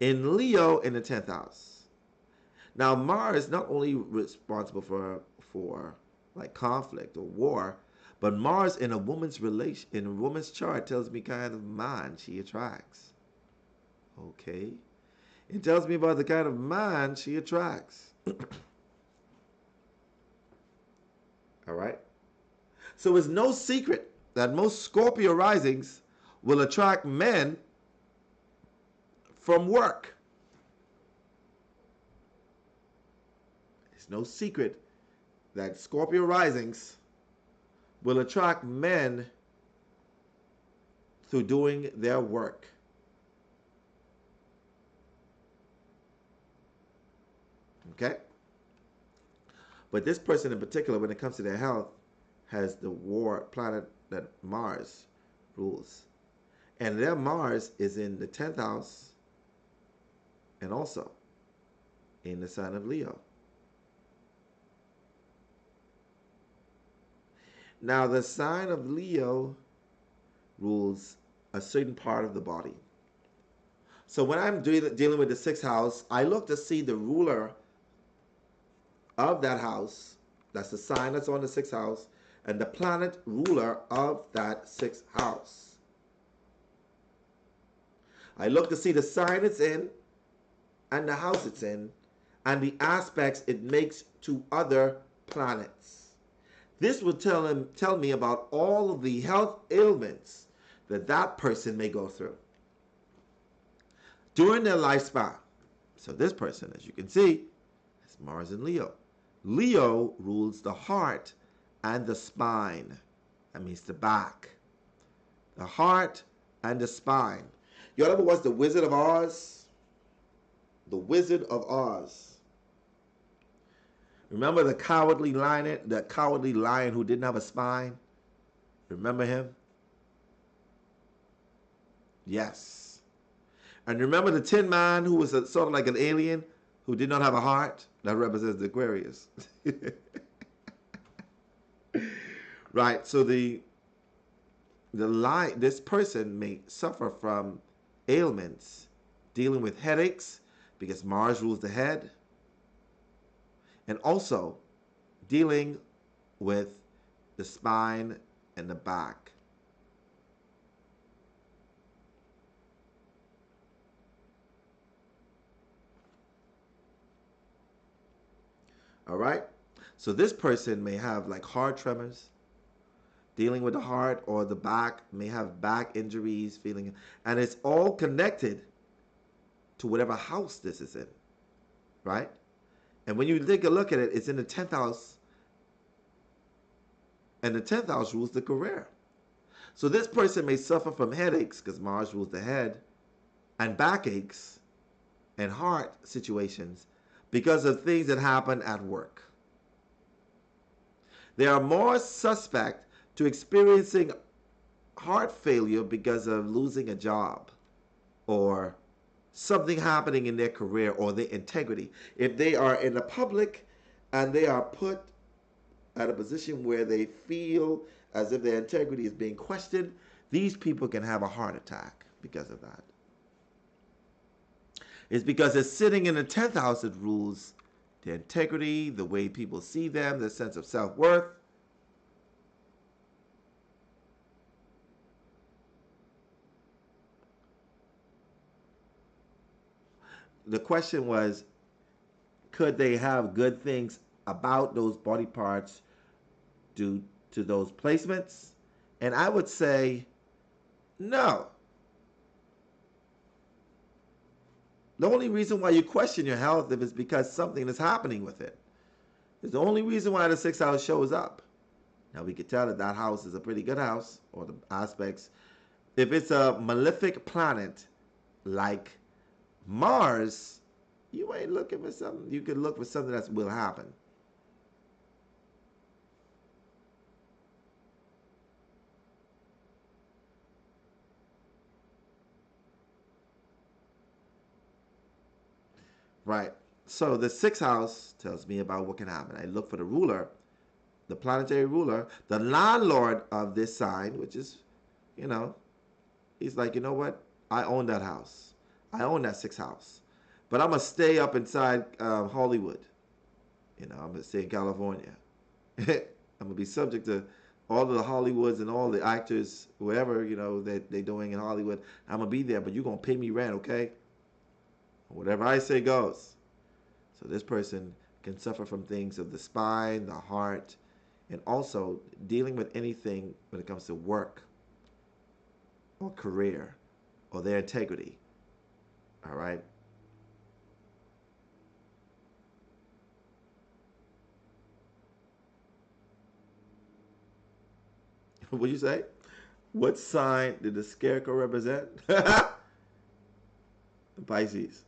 In Leo in the 10th house. Now Mars is not only responsible for like conflict or war, but Mars in a woman's chart tells me kind of man she attracts. Okay. It tells me about the kind of man she attracts. All right. So it's no secret that most Scorpio risings will attract men from work. It's no secret that Scorpio risings will attract men through doing their work. Okay? But this person in particular, when it comes to their health, has the war planet that Mars rules. And their Mars is in the 10th house and also in the sign of Leo. Now, the sign of Leo rules a certain part of the body. So when I'm dealing with the 6th house, I look to see the ruler of that house. That's the sign that's on the 6th house, and the planet ruler of that 6th house. I look to see the sign it's in and the house it's in and the aspects it makes to other planets. This will tell me about all of the health ailments that person may go through during their lifespan. So this person, as you can see, is Mars in Leo. Leo rules the heart and the spine. That means the back. The heart and the spine. You ever watch The Wizard of Oz? The Wizard of Oz. Remember the cowardly lion who didn't have a spine? Remember him? Yes. And remember the Tin Man who was sort of like an alien who did not have a heart? That represents the Aquarius. Right. So this person may suffer from ailments, dealing with headaches because Mars rules the head, and also dealing with the spine and the back. All right? So this person may have like heart tremors, dealing with the heart, or the back, may have back injuries, and it's all connected to whatever house this is in, right? And when you take a look at it, it's in the 10th house, and the 10th house rules the career. So this person may suffer from headaches because Mars rules the head, and backaches and heart situations because of things that happen at work. They are more suspect to experiencing heart failure because of losing a job or something happening in their career or their integrity. If they are in the public and they are put at a position where they feel as if their integrity is being questioned, these people can have a heart attack because of that. It's because it's sitting in the 10th house that rules their integrity, the way people see them, their sense of self-worth. The question was, could they have good things about those body parts due to those placements? And I would say no. The only reason why you question your health if it's because something is happening with it. It's the only reason why the 6th house shows up. Now we could tell that that house is a pretty good house, or the aspects. If it's a malefic planet like Mars, you ain't looking for something. You could look for something that will happen. Right. So the sixth house tells me about what can happen. I look for the ruler, the planetary ruler, the landlord of this sign, which is, you know, he's like, you know what? I own that house. I own that sixth house. But I'm going to stay up inside Hollywood. You know, I'm going to stay in California. I'm going to be subject to all of the Hollywoods and all the actors, whoever, you know, that they're doing in Hollywood. I'm going to be there, but you're going to pay me rent, okay? Whatever I say goes. So this person can suffer from things of the spine, the heart, and also dealing with anything when it comes to work or career or their integrity. All right? What'd you say? What sign did the scarecrow represent? Pisces.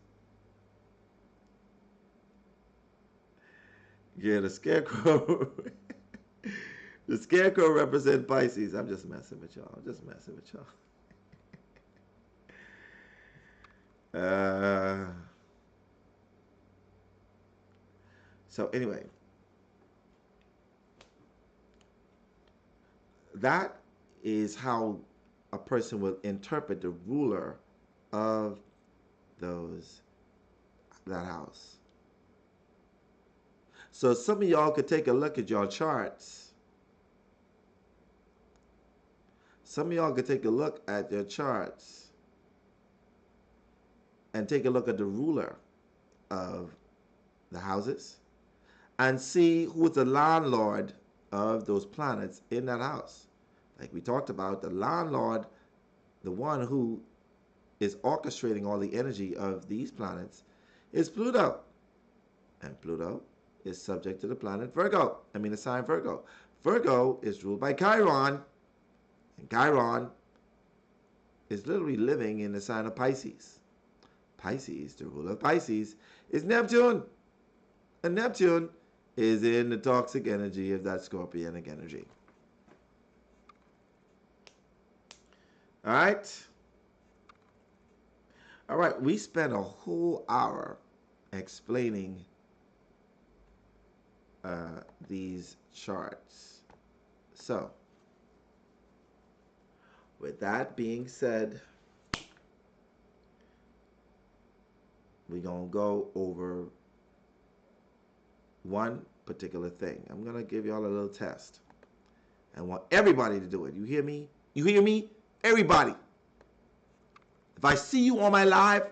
Yeah, the scarecrow. The scarecrow represents Pisces. I'm just messing with y'all. I'm just messing with y'all. Uh, so anyway, that is how a person will interpret the ruler of those that house. So some of y'all could take a look at your charts. Some of y'all could take a look at your charts and take a look at the ruler of the houses and see who's the landlord of those planets in that house. Like we talked about, the landlord, the one who is orchestrating all the energy of these planets, is Pluto. And Pluto is subject to the planet Virgo. The sign Virgo. Virgo is ruled by Chiron. And Chiron is literally living in the sign of Pisces. Pisces, the ruler of Pisces, is Neptune. And Neptune is in the toxic energy of that scorpionic energy. All right? All right, we spent a whole hour explaining these charts. So, with that being said, we're going to go over one particular thing. I'm going to give y'all a little test. I want everybody to do it. You hear me? You hear me? Everybody. If I see you on my live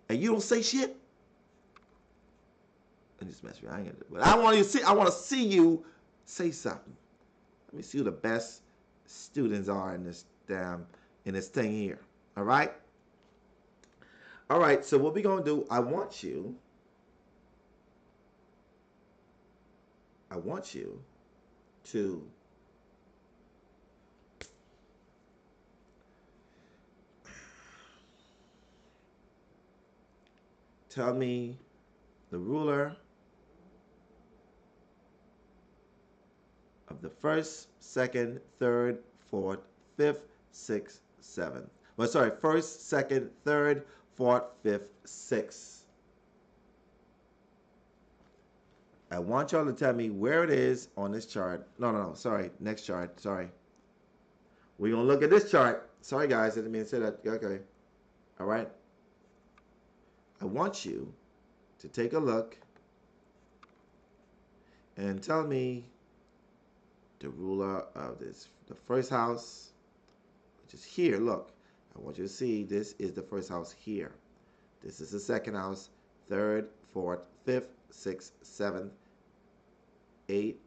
and you don't say shit, I just mess with you. I ain't gonna do it. But I want to see you say something. Let me see who the best students are in this thing here. All right? All right, so what we're going to do, I want you to tell me the ruler of the first, second, third, fourth, fifth, sixth, seventh. Well, sorry, first, second, third, fourth, fifth, sixth. I want y'all to tell me where it is on this chart. No, sorry, next chart, sorry. We're going to look at this chart. Sorry, guys, I didn't mean to say that. Okay. All right. I want you to take a look and tell me the ruler of the first house, which is here. Look, I want you to see this is the first house here. This is the second house, third, fourth, fifth, sixth, seventh, eighth,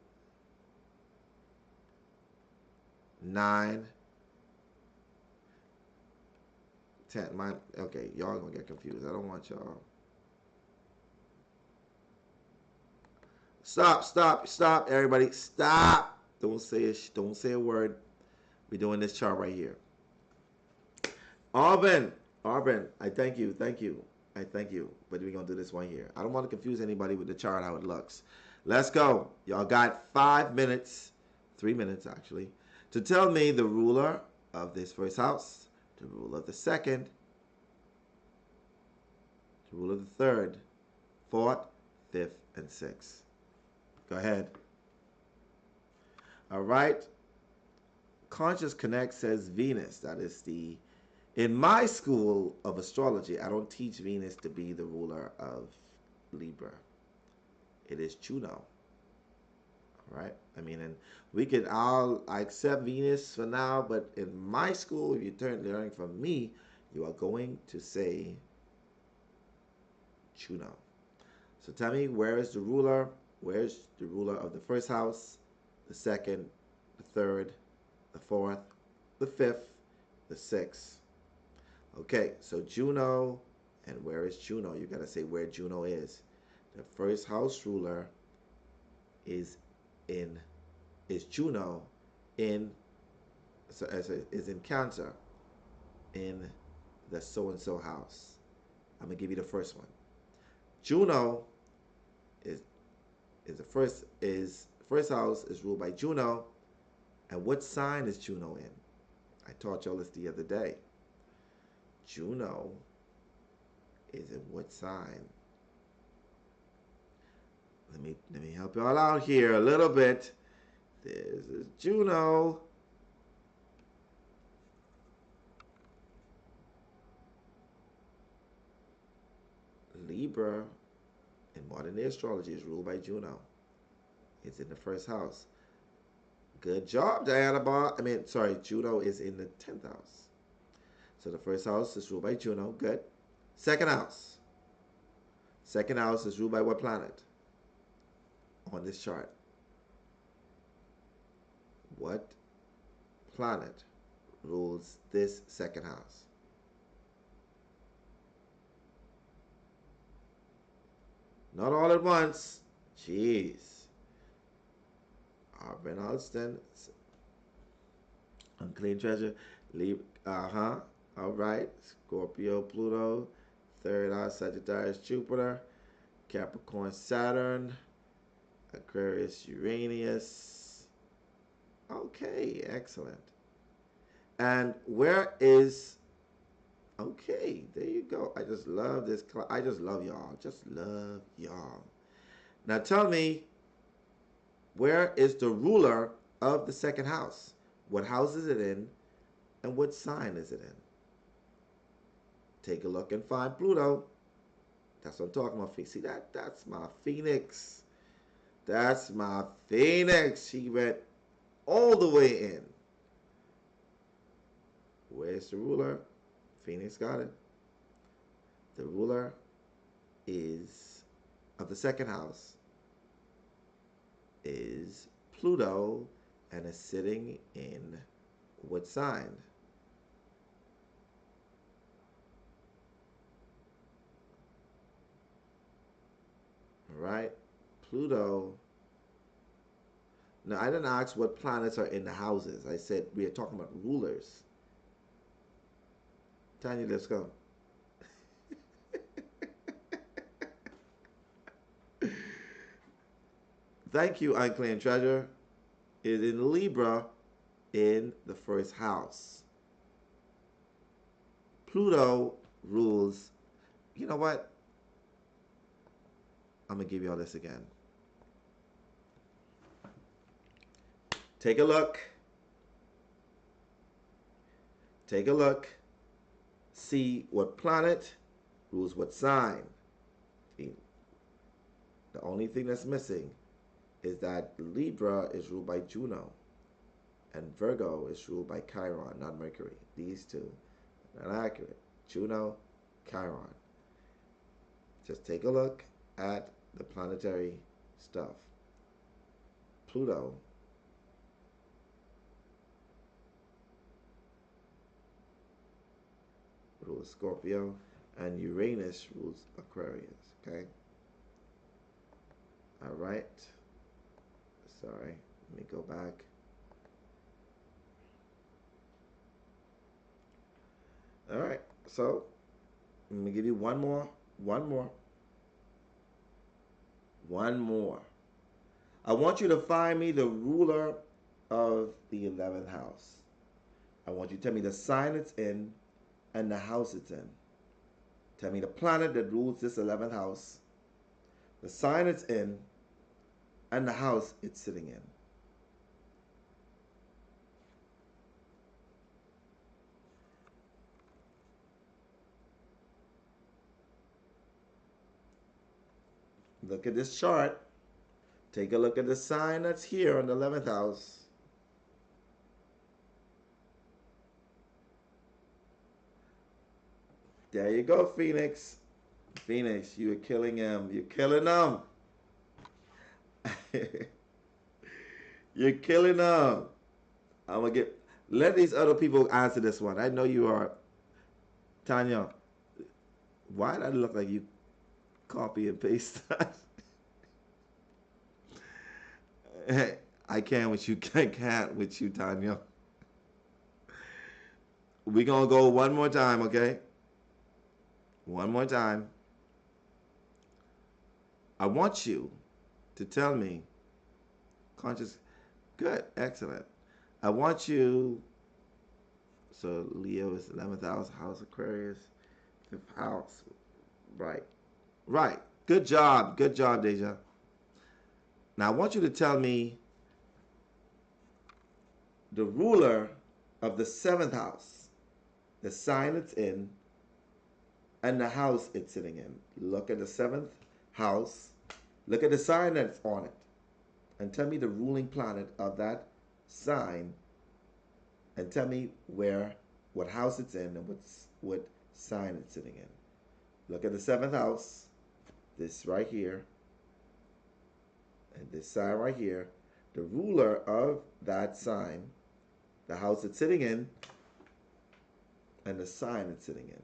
9, 10. Okay, y'all gonna get confused. I don't want y'all. Stop, everybody. Stop. Don't say a word. We're doing this chart right here. Arvin, I thank you. I thank you. But we're going to do this one here. I don't want to confuse anybody with the chart, how it looks. Let's go. Y'all got 5 minutes, 3 minutes actually, to tell me the ruler of this first house, the ruler of the second, the ruler of the third, 4th, 5th, and 6th. Go ahead. All right. Conscious Connect says Venus. That is the. In my school of astrology, I don't teach Venus to be the ruler of Libra. It is Juno. All right. I mean, and I accept Venus for now, but in my school, if you learning from me, you are going to say Juno. So tell me, where is the ruler? Where's the ruler of the first house, the second, the third, the fourth, the fifth, the sixth? Okay, so Juno, and where is Juno? You gotta say where Juno is. The first house ruler is Juno in is in Cancer in the so and so house. I'm gonna give you the first one. Juno is first house is ruled by Juno, and what sign is Juno in? I taught y'all this the other day. Juno is in what sign? Let me help y'all out here a little bit. This is Juno. Libra in modern day astrology is ruled by Juno. It's in the first house. Good job, Diana Bar. Juno is in the 10th house. So the first house is ruled by Juno. Good. Second house. Second house is ruled by what planet on this chart? What planet rules this second house? Not all at once. Jeez. Arben Alston. Unclean treasure. Leave. All right. Scorpio, Pluto. Third house, Sagittarius, Jupiter. Capricorn, Saturn. Aquarius, Uranus. Okay, excellent. And where is... Okay, there you go. I just love this. I just love y'all. Just love y'all. Now tell me, where is the ruler of the second house? What house is it in? And what sign is it in? Take a look and find Pluto. That's what I'm talking about. See that? That's my Phoenix. That's my Phoenix. She went all the way in. Where's the ruler? Phoenix got it. The ruler is of the second house is Pluto and is sitting in what sign? All right, Pluto. Now, I didn't ask what planets are in the houses. I said we are talking about rulers. Tanya, let's go. Thank you, Unclaimed Treasure. Is in Libra in the first house. Pluto rules. You know what? I'm going to give you all this again. Take a look. Take a look. See what planet rules what sign. The only thing that's missing is that Libra is ruled by Juno and Virgo is ruled by Chiron, not Mercury. These two, not accurate. Juno, Chiron. Just take a look at the planetary stuff. Pluto rules Scorpio and Uranus rules Aquarius, okay? All right. Sorry, let me go back. All right, so let me give you one more. I want you to find me the ruler of the 11th house. I want you to tell me the sign it's in and the house it's in. Tell me the planet that rules this 11th house the sign it's in, and the house it's sitting in. Look at this chart. Take a look at the sign that's here on the 11th house. There you go, Phoenix. Phoenix, you are killing him. You're killing him. You're killing them. I'm gonna let these other people answer this one. I know you are. Tanya, why did I look like you copy and paste that? I can't with you. I can't with you, Tanya. We're gonna go one more time, okay? One more time. I want you to tell me, conscious, good, excellent. I want you, so Leo is 11th house, Aquarius, 5th house, right, right. Good job, Deja. Now I want you to tell me the ruler of the 7th house, the sign it's in, and the house it's sitting in. Look at the 7th house, look at the sign that's on it, and tell me the ruling planet of that sign, and tell me what house it's in and what sign it's sitting in. Look at the 7th house, this right here, and this sign right here. The ruler of that sign, the house it's sitting in, and the sign it's sitting in.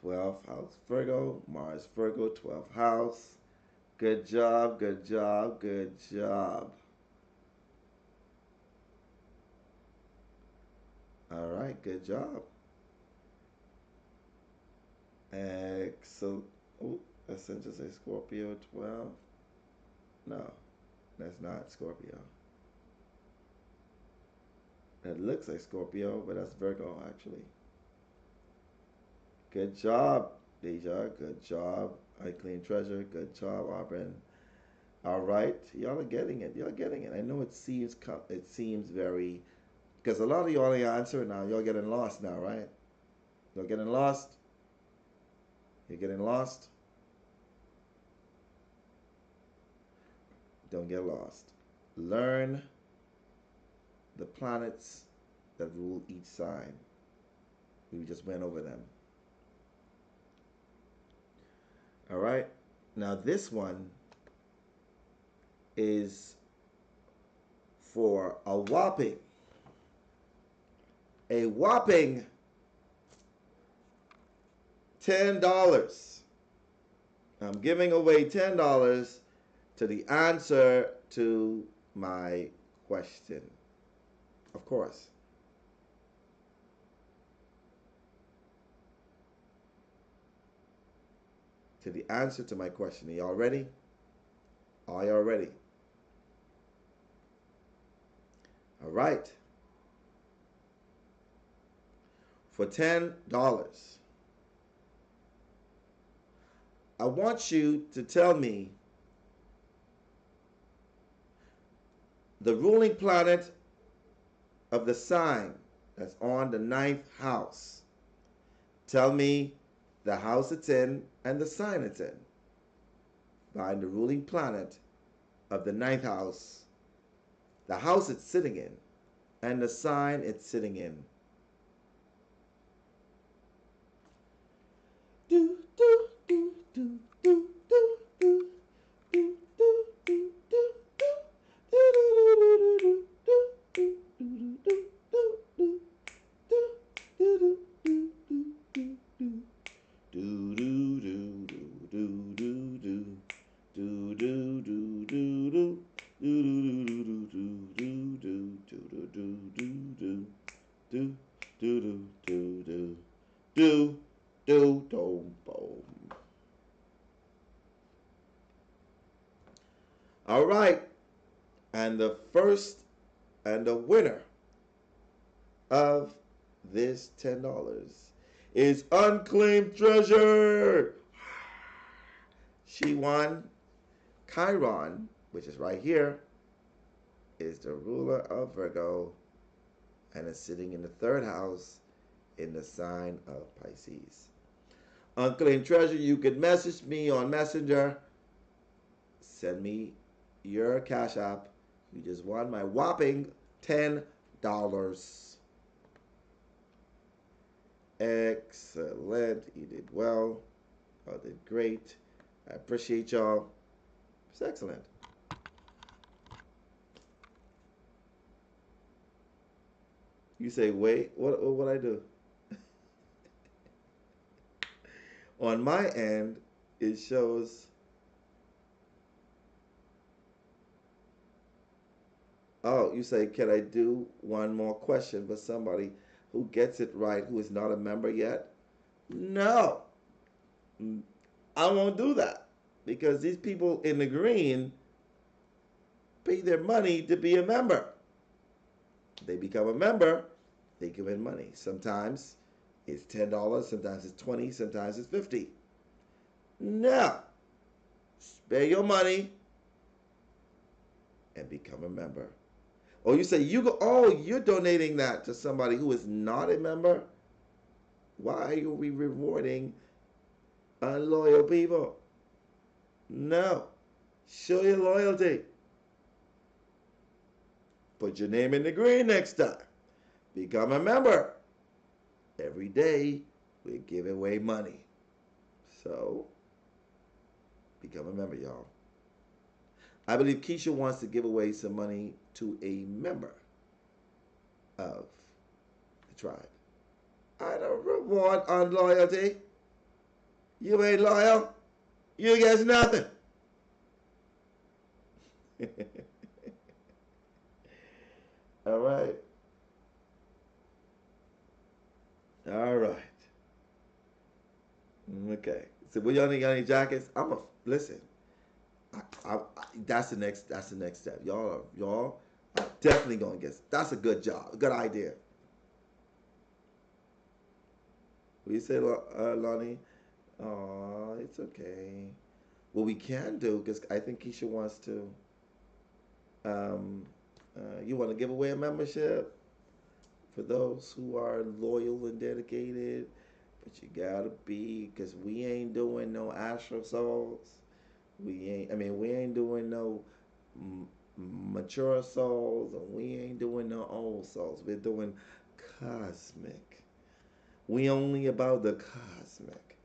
12th house, Virgo, Mars, Virgo, 12th house. Good job, good job, good job. All right, good job. Excellent. Oh, that's interesting. Scorpio 12. No, that's not Scorpio. That looks like Scorpio, but that's Virgo actually. Good job, Deja. Good job. I Clean Treasure. Good job, Auburn. All right, y'all are getting it. Y'all getting it. I know it seems very, because a lot of y'all ain't answering now. Y'all getting lost now, right? Y'all getting lost. You're getting lost. Don't get lost. Learn the planets that rule each sign. We just went over them. All right. Now this one is for a whopping $10. I'm giving away $10 to the answer to my question. Of course. To the answer to my question. Are y'all ready? Are y'all ready? All right. For $10, I want you to tell me the ruling planet of the sign that's on the 9th house. Tell me the house it's in and the sign it's in. Find the ruling planet of the 9th house, the house it's sitting in, and the sign it's sitting in. Do, do, do, do, do, do, do, do, do, do, do, All right, and the first and the winner of this $10 is unclaimed treasure. She won. Chiron, which is right here, is the ruler of Virgo and is sitting in the third house in the sign of Pisces. Unclaimed treasure, you can message me on Messenger. Send me your Cash App. You just won my whopping $10. Excellent. You did well. You did great. I appreciate y'all. It's excellent. You say, wait, what I do? On my end, it shows. Oh, you say, can I do one more question for somebody who gets it right, who is not a member yet? No, I won't do that because these people in the green pay their money to be a member. They become a member, they give in money. Sometimes it's $10, sometimes it's $20, sometimes it's $50. No, spare your money and become a member. Or you say you're donating that to somebody who is not a member? Why are we rewarding unloyal people? No. Show your loyalty. Put your name in the green next time. Become a member. Every day we give away money. So, become a member, y'all. I believe Keisha wants to give away some money to a member of the tribe. I don't reward unloyalty. You ain't loyal. You get nothing. All right. All right. Okay. So, we y'all got any jackets? Listen. That's the next. That's the next step. Y'all are definitely gonna get. That's a good job. Good idea. What you say, Lonnie? Oh, it's okay. What we can do, because I think Keisha wants to. Um, you want to give away a membership for those who are loyal and dedicated, but you gotta be, because we ain't doing no astro souls. We ain't. I mean, we ain't doing no mature souls, and we ain't doing no old souls. We're doing cosmic. We only about the cosmic.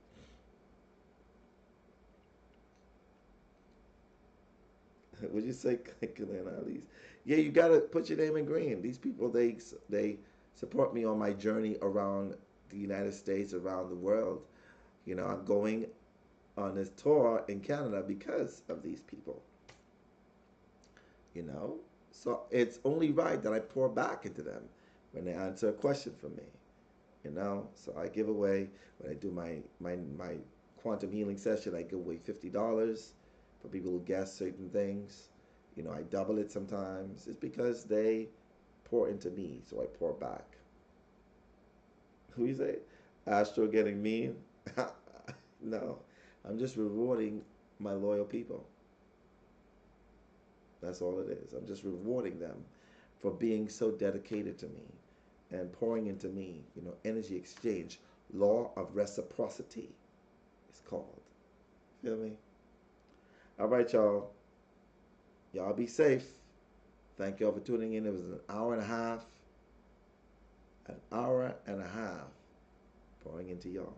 Would you say Kalina? Yeah, you gotta put your name in green. These people, they support me on my journey around the United States, around the world. You know, I'm going on this tour in Canada because of these people. You know, so it's only right that I pour back into them when they answer a question for me. You know, so I give away when I do my quantum healing session. I give away $50 for people who guess certain things. You know, I double it sometimes. It's because they pour into me, so I pour back. Who you say? Astro getting mean? No, I'm just rewarding my loyal people. That's all it is. I'm just rewarding them for being so dedicated to me and pouring into me. You know, energy exchange, law of reciprocity, it's called. Feel me? All right, y'all. Y'all be safe. Thank y'all for tuning in. It was an hour and a half. An hour and a half pouring into y'all.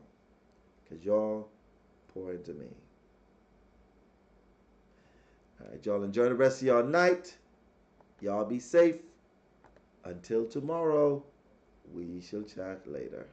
Because y'all pour into me. All right, y'all enjoy the rest of y'all night. Y'all be safe. Until tomorrow, we shall chat later.